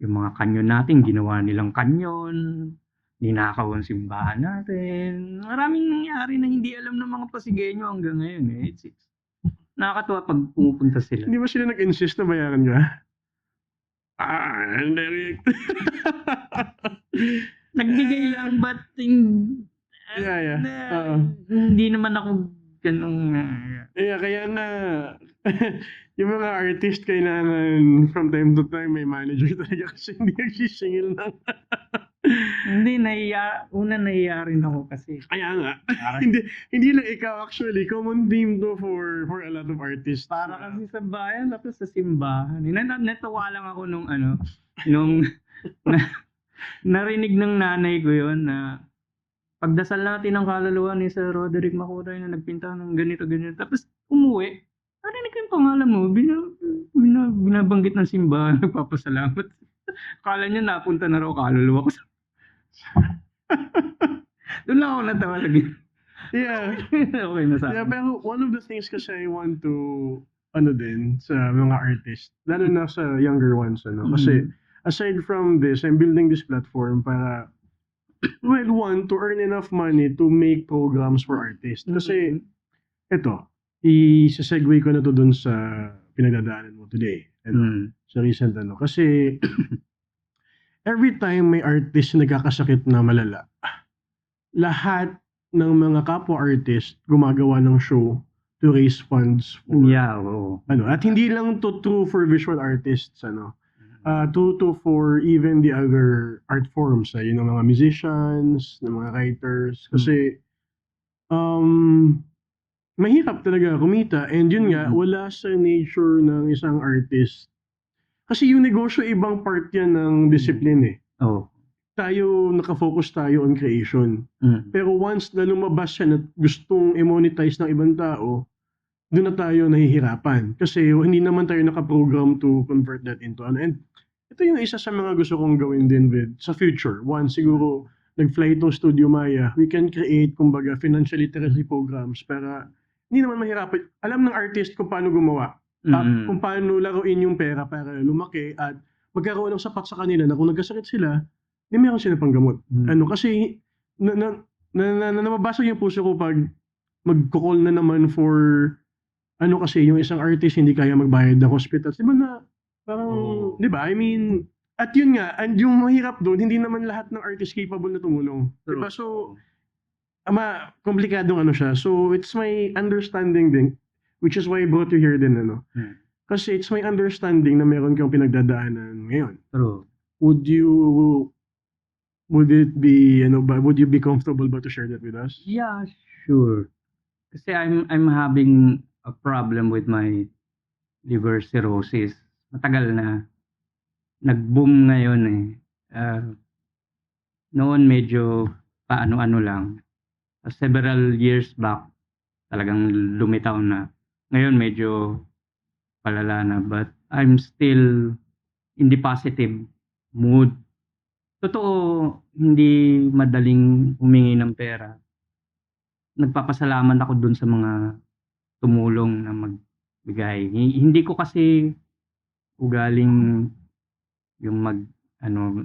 Speaker 1: Yung mga kanyon natin, ginawa nilang kanyon, ninakaw ang simbahan natin. Maraming nangyari na hindi alam ng mga Pasigenyo hanggang ngayon. It's nakakatuwa pag pumupunta sila.
Speaker 2: Hindi ba sila nag-insist na bayaran ka? Direct.
Speaker 1: nagbigay lang but
Speaker 2: Yeah.
Speaker 1: na-
Speaker 2: Oo.
Speaker 1: hindi naman ako ganun.
Speaker 2: Yeah, kaya nga yung mga artist kailangan from time to time may manager talaga kasi hindi nagsisingil ng
Speaker 1: Hindi, nahiya rin ako kasi.
Speaker 2: kaya nga.
Speaker 1: Parang,
Speaker 2: Hindi lang ikaw actually, common theme to for a lot of artists.
Speaker 1: para kasi sa bayan, tapos sa simbahan. Natuwa lang ako nung na, narinig ng nanay ko yun na pagdasal natin ang kaluluwa ni Sir Roderick Macuray na nagpinta ng ganito, ganito. Tapos umuwi, narinig ko yung pangalan mo, binabanggit ng simbahan, nagpapasalamat. Akala niya napunta na raw kaluluwa ko. Doon lang ako natawa lagi.
Speaker 2: Yeah.
Speaker 1: Okay na sa
Speaker 2: Yeah,
Speaker 1: akin.
Speaker 2: pero one of the things kasi I want to din sa mga artists, lalo na sa younger ones, kasi aside from this, I'm building this platform para one, to earn enough money to make programs for artists. Kasi eto, isa-segue ko na to dun sa pinagdadaanan mo today. Sa recent kasi every time may artist na nagkakasakit na malala, lahat ng mga kapwa artist gumagawa ng show to raise funds for at hindi lang to true for visual artists to for even the other art forms yung mga musicians, ng mga writers kasi mahirap talaga kumita and yun nga wala sa nature ng isang artist kasi yung negosyo ibang part yan ng discipline tayo nakafocus tayo on creation. Pero once na lumabas siya na gustong i-monetize ng ibang tao, doon na tayo nahihirapan. Kasi hindi naman tayo nakaprogram to convert that into and ito yung isa sa mga gusto kong gawin din with sa future. One, siguro nag-fly itong Studio Maya, we can create kumbaga financial literacy programs para hindi naman mahirapan. Alam ng artist kung paano gumawa. Kung paano laruin yung pera para lumaki at magkaroon ng sapat sa kanila na kung nagkasakit sila, meron sila pang gamot. Kasi nababasag yung puso ko pag magko-call na naman for kasi yung isang artist hindi kaya magbayad ng hospital. Diba na parang, di ba? I mean, at yun nga, and yung mahirap doon, hindi naman lahat ng artist capable na tumulong. Diba? So, komplikadong siya. So, it's my understanding din, which is why I brought you here din, Kasi it's my understanding na meron kang pinagdadaanan ngayon.
Speaker 1: True.
Speaker 2: Would it be, would you be comfortable ba to share that with us?
Speaker 1: Yeah, sure. Kasi I'm having a problem with my liver cirrhosis. Matagal na. Nag-boom ngayon noon medyo paano-ano lang. Several years back, talagang lumitaw na. Ngayon medyo palala na. But I'm still in the positive mood. Totoo, hindi madaling humingi ng pera. Nagpapasalamat ako dun sa mga tumulong na magbigay. Hindi ko kasi ugaling yung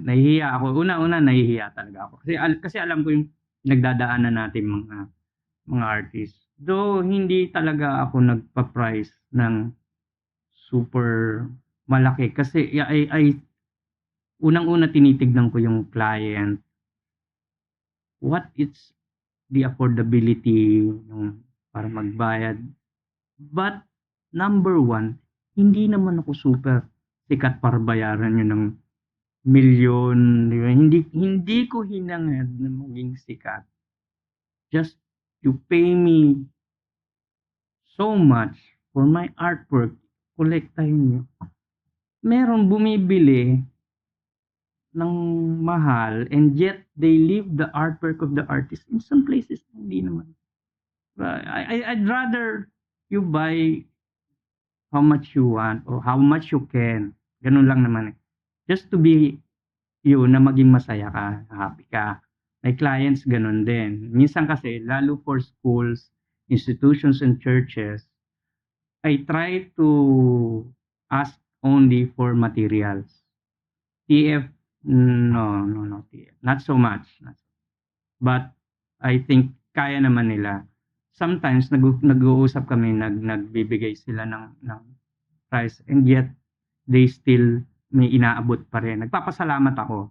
Speaker 1: nahihiya ako. Una-una nahihiya talaga ako. Kasi alam ko yung nagdadaanan natin mga artists. Though hindi talaga ako nagpa-price ng super malaki kasi I unang-una tinitignan ko yung client. What is the affordability yung para magbayad. But number one, hindi naman ako super sikat para bayaran yun ng milyon. Hindi ko hinangad na maging sikat. Just you pay me so much for my artwork, kolektahin nyo. Meron bumibili ng mahal and yet they leave the artwork of the artist. In some places, hindi naman. I'd rather you buy how much you want or how much you can. Ganun lang naman. Just to be you na maging masaya ka, happy ka. May clients ganun din. Minsan kasi, lalo for schools, institutions and churches, I try to ask only for materials. TF, no, TF. Not so much. But I think kaya naman nila. Sometimes nag-uusap kami, nagbibigay sila ng price and yet they still may inaabot pa rin. Nagpapasalamat ako.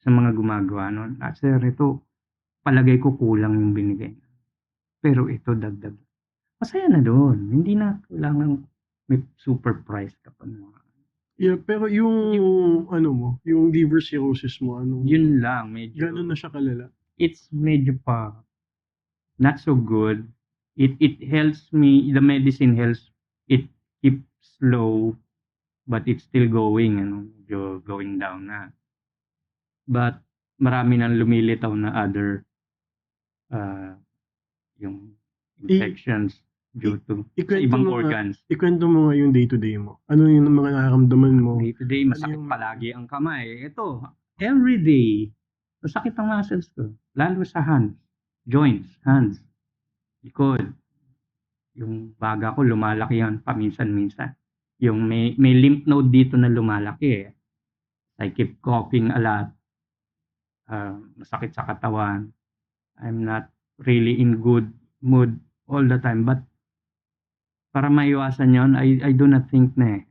Speaker 1: sa mga gumagawa nun. Sir, ito, palagay ko kulang yung binigay. Pero ito, dagdag. Masaya na doon. Hindi na kailangan may super price ka pa.
Speaker 2: Yeah, pero yung ano mo, yung liver cirrhosis mo,
Speaker 1: Yun lang, medyo,
Speaker 2: gano'n na siya kalala?
Speaker 1: it's medyo pa not so good. It helps me, the medicine helps, it keeps low, but it's still going, medyo going down na. But marami nang lumilitaw na other, yung infections due to sa
Speaker 2: Ikwento
Speaker 1: ibang
Speaker 2: mo nga,
Speaker 1: organs.
Speaker 2: ikwento mo nga yung day-to-day mo. Ano yung mga nararamdaman mo?
Speaker 1: Day to day, masakit
Speaker 2: yung-
Speaker 1: palagi ang kamay. Ito, every day, masakit ang muscles ko. Lalo sa hands, joints, hands, likod. Yung baga ko, lumalaki yan paminsan-minsan. Yung may lymph node dito na lumalaki eh. I keep coughing a lot. Masakit sa katawan. I'm not really in good mood all the time. But para maiwasan yon, I do not think na eh.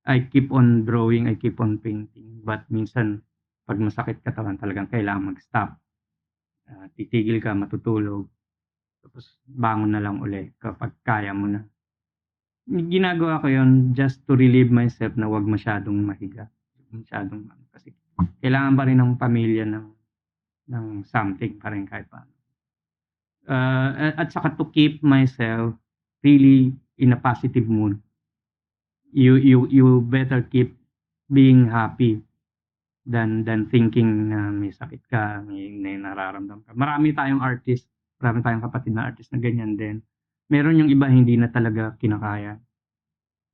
Speaker 1: I keep on drawing, I keep on painting. But minsan, pag masakit katawan, talagang kailangan mag-stop. Titigil ka, matutulog. Tapos bangon na lang uli kapag kaya mo na. Ginagawa ko yon just to relieve myself na wag masyadong mahiga. Masyadong kasi kailangan pa rin ng pamilya ng something pa rin kahit paano. At saka to keep myself really in a positive mood. You better keep being happy than thinking na may sakit ka, may nararamdaman ka. Marami tayong artist, marami tayong kapatid na artist na ganyan din. Meron yung iba hindi na talaga kinakaya.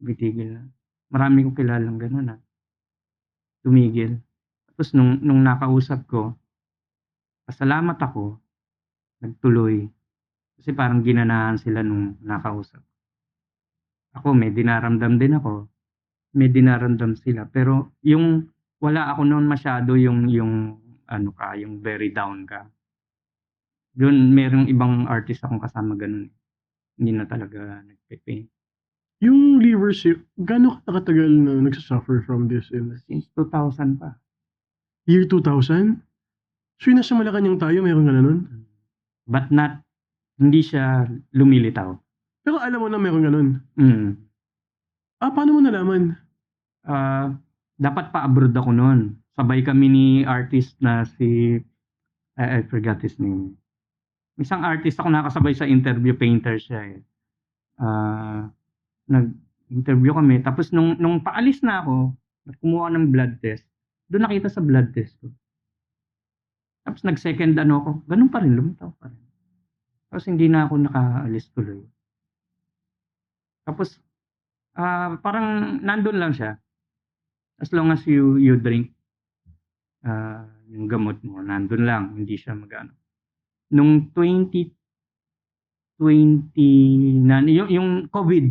Speaker 1: Bitigil na. Marami kong kilalang gano'n tumigil. Tapos nung nakausap ko, pasalamat ako, nagtuloy. Kasi parang ginanahan sila nung nakausap. Ako may dinaramdam din ako. May dinaramdam sila. Pero yung wala ako noon masyado yung ano ka, yung very down ka. Doon merong ibang artist akong kasama ganun. Hindi na talaga nagpe-paint.
Speaker 2: Yung liver gano'n ka katagal na nagsasuffer from this illness?
Speaker 1: Since 2000 pa.
Speaker 2: Year 2000? So yung nasa Malacanang tayo, meron ka na nun?
Speaker 1: But not, hindi siya lumilitaw.
Speaker 2: Pero alam mo na meron ka nun? Paano mo nalaman?
Speaker 1: Dapat pa-abroad ako noon. Sabay kami ni artist na si, I forgot his name. Isang artist ako nakasabay sa interview, painter siya eh. Nag-interview kami. Tapos nung paalis na ako, kumuha ng blood test. Doon nakita sa blood test ko. Tapos nag-second ano ako. Ganun pa rin, lumitaw pa rin. Tapos hindi na ako nakaalis tuloy. Tapos parang nandun lang siya. As long as you drink yung gamot mo, nandun lang, hindi siya magano. Nung 2020 na yung COVID,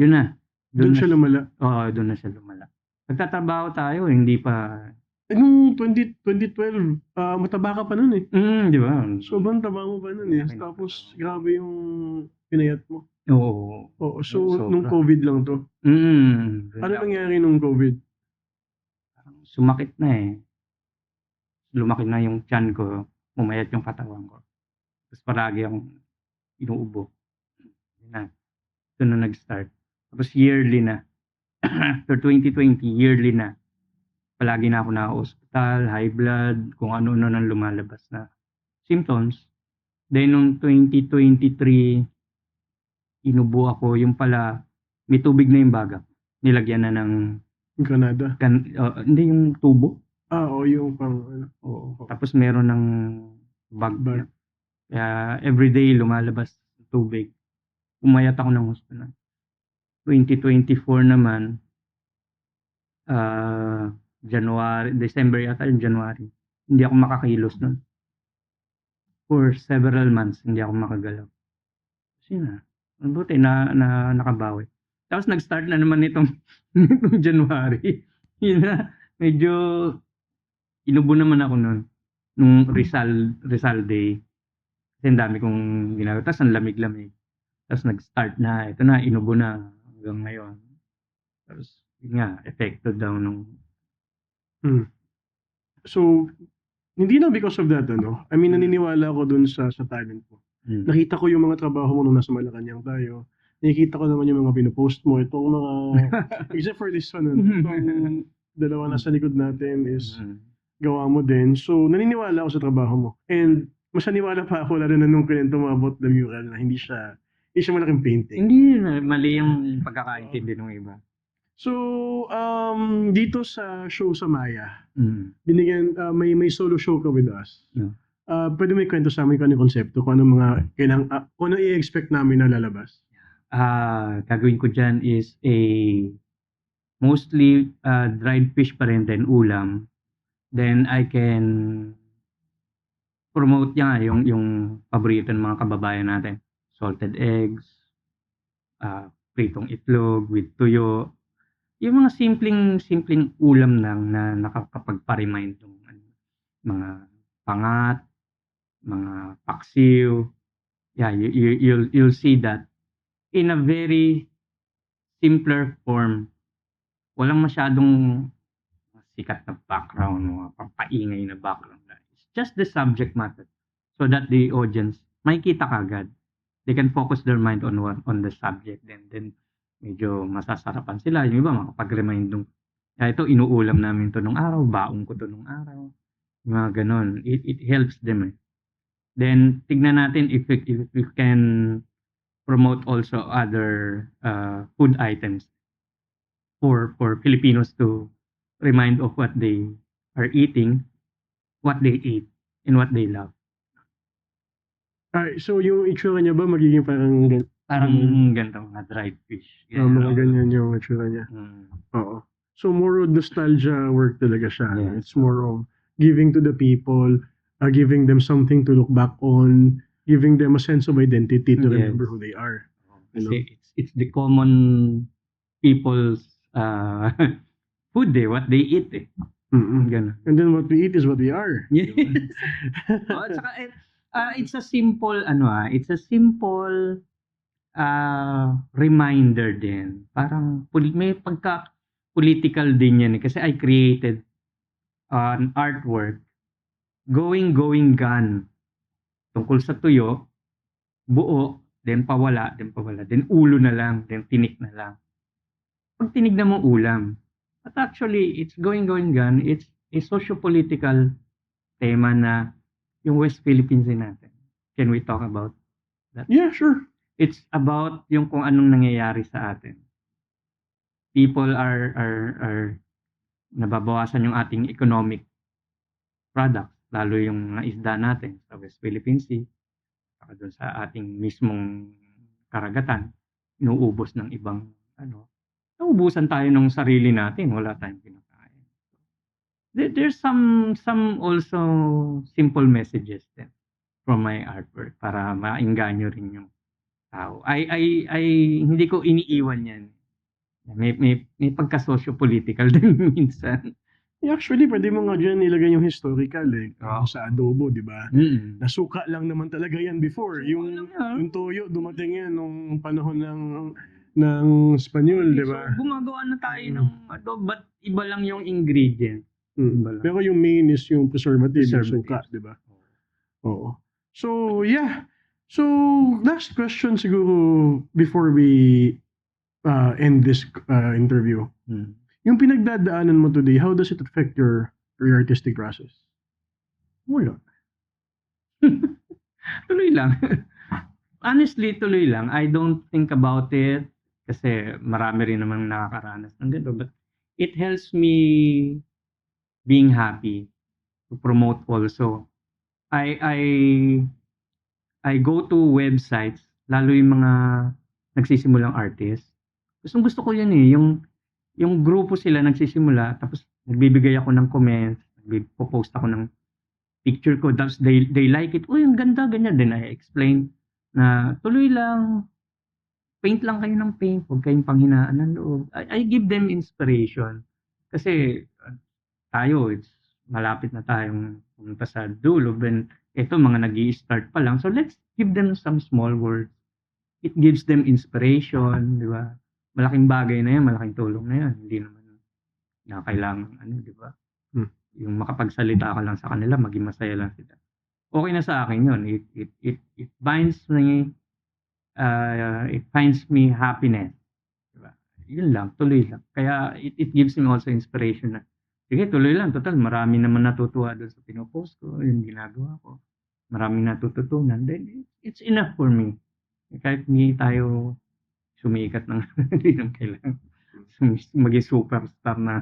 Speaker 1: yun na.
Speaker 2: Doon siya lumala.
Speaker 1: Oo, doon na siya lumala. Nagtatrabaho tayo, hindi pa.
Speaker 2: Nung 2012, mataba ka pa nun eh.
Speaker 1: Di ba?
Speaker 2: Sobrang taba mo pa nun eh. Tapos grabe yung pinayat mo.
Speaker 1: Oo.
Speaker 2: So
Speaker 1: Sobra.
Speaker 2: nung COVID lang to. Ano nangyari nung COVID?
Speaker 1: Sumakit na eh. Lumaki na yung tiyan ko, mumayat yung katawan ko. Tapos palagi akong inuubo. Yun na. Ito na nag-start. Tapos yearly na. After 2020, yearly na. Palagi na ako na-hospital, high blood, kung ano-ano nang lumalabas na symptoms. Then, nung 2023, inubo ako. Yung pala, may tubig na yung baga. Nilagyan na ng
Speaker 2: Granada?
Speaker 1: Hindi yung tubo.
Speaker 2: Yung pang
Speaker 1: Oo. Tapos meron ng bag. Kaya everyday lumalabas tubig. Umayat ako ng hospital. 2024 naman, December yata yung January. Hindi ako makakilos nun. For several months, hindi ako makagalaw. Kasi buti na nakabawi. Tapos nag-start na naman nitong January. Yun na, medyo inubo naman ako nun. Nung Rizal Day. Kasi ang dami kong ginagawa. Tapos ang lamig-lamig. Tapos nag-start na. Ito na, inubo na hanggang ngayon. Tapos, yun nga, affected daw nung
Speaker 2: So, hindi na because of that, ano? I mean, naniniwala ako dun sa talent mo. Nakita ko yung mga trabaho mo nung nasa Malacanang tayo. Nakikita ko naman yung mga pinopost mo. Itong mga, except for this one, ano, itong dalawa nasa likod natin is gawa mo din. So, naniniwala ako sa trabaho mo. And, mas naniwala pa ako lalo na nung kinento mo about the mural na hindi siya malaking painting.
Speaker 1: Hindi, mali yung pagkakaintindi ng iba.
Speaker 2: So, dito sa show sa Maya,
Speaker 1: Mm.
Speaker 2: binigyan, may solo show ka with us.
Speaker 1: Yeah.
Speaker 2: Pwede mo ikwento sa amin kung ano yung konsepto, kung ano mga, kung ano i-expect namin na lalabas.
Speaker 1: Gagawin ko dyan is mostly dried fish pa rin, then ulam. Then I can promote niya yung paborito ng mga kababayan natin. Salted eggs, pritong itlog with tuyo. Yung mga simpleng ulam lang na nakakapagpa-remind ng mga pangat, mga paksiw. Yeah, you'll see that in a very simpler form. Walang masyadong sikat na background, mga pampaingay na background. It's just the subject matter so that the audience makikita kagad. They can focus their mind on the subject, then medyo masasarapan sila. Yung iba makapag-remind nung ito inuulam namin to nung araw, baong ko to nung araw. Mga ganon. It helps them. Then tignan natin if we can promote also other food items for Filipinos to remind of what they are eating, what they eat, and what they love.
Speaker 2: So yung itsura niya ba magiging parang
Speaker 1: Parang ganito, mga dried fish.
Speaker 2: mga ganyan yung itsura niya. Oo. So more of nostalgia work talaga siya.
Speaker 1: Yes.
Speaker 2: It's more of giving to the people, giving them something to look back on, giving them a sense of identity to remember who they are.
Speaker 1: Kasi it's the common people's food what they eat Ganun.
Speaker 2: And then what we eat is what we are.
Speaker 1: Yes. At saka it's a simple it's a simple reminder din. Parang may pagka political din yan kasi I created an artwork going gone tungkol sa tuyo, buo, then pawala, then ulo na lang, then tinik na lang. Pag tinignan mo ulam, but actually it's going gone, it's a socio-political tema na yung West Philippines din natin. Can we talk about that?
Speaker 2: Yeah, sure.
Speaker 1: It's about yung kung anong nangyayari sa atin. People are nababawasan yung ating economic products, lalo yung mga isda natin sa West Philippine Sea, saka doon sa ating mismong karagatan, inuubos ng ibang nauubusan tayo ng sarili natin, wala tayong kinakain. There's some also simple messages then from my artwork para maengganyo rin yung tao. I hindi ko iniiwan yan. May pagka socio-political din minsan.
Speaker 2: Yeah, actually, pwede mo nga dyan ilagay yung historical sa adobo, di ba? Nasuka lang naman talaga yan before. Yung toyo, dumating yan nung panahon ng Espanyol, di ba?
Speaker 1: So, gumagawa na tayo ng adobo, but iba lang yung ingredient.
Speaker 2: Pero yung main is yung preservative. Yung suka, di ba? Oo. So, yeah. So, last question siguro before we end this interview. Yung pinagdadaanan mo today, how does it affect your artistic process?
Speaker 1: Wala. Tuloy lang. Honestly, tuloy lang. I don't think about it kasi marami rin namang nakakaranas ng ganito. But it helps me being happy to promote also. I go to websites, lalo yung mga nagsisimulang artist. Gusto ko yan yung grupo sila nagsisimula, tapos nagbibigay ako ng comments, nagpo-post ako ng picture ko, tapos they like it. Uy, ang ganda, ganyan. Then I explain na tuloy lang, paint lang kayo ng paint, huwag kayong panghinaan ng loob. I give them inspiration. Kasi tayo, malapit na tayong pumunta sa dulo. Then, ito, mga nag-i-start pa lang. So, let's give them some small words. It gives them inspiration, di ba? Malaking bagay na yan, malaking tulong na yan. Hindi naman na kailangan, di ba? yung makapagsalita ka lang sa kanila, maging masaya lang sila. Okay na sa akin yun. It finds me happiness. Diba? Yun lang, tuloy lang. Kaya it gives me also inspiration na, sige, tuloy lang. Total, marami naman natutuwa doon sa pinopost ko, yung ginagawa ko. Maraming natututunan. Then, it's enough for me. Kahit hindi tayo sumikat ng hindi naman kailangan maging superstar na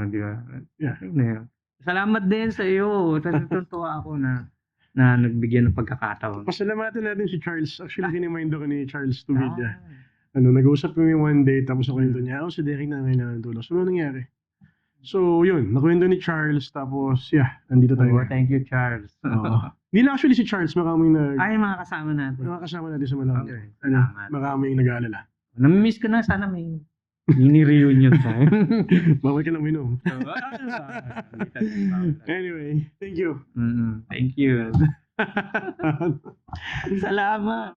Speaker 1: di ba?
Speaker 2: Yeah.
Speaker 1: Yun na yun. Salamat din sa iyo. Natutuwa ako na nagbigyan ng pagkakataon.
Speaker 2: Pasalamatan natin si Charles. Actually, kinimind ako ni Charles Tumilla. Nag-usap kami one day, tapos nakwento niya, si Derek na kailangan tulong. So, ano nangyari? So, yun, nakwento ni Charles, tapos, nandito tayo.
Speaker 1: Thank you, Charles.
Speaker 2: Hindi lang actually si Charles, maraming
Speaker 1: Ay, mga kasama natin.
Speaker 2: mga kasama natin sa Malacanang.
Speaker 1: Okay,
Speaker 2: Ano, maraming nag-aalala.
Speaker 1: Namimiss ko na, sana may mini reunion tayo.
Speaker 2: Bawal ka lang minom. Anyway, thank you.
Speaker 1: Thank you. Salamat.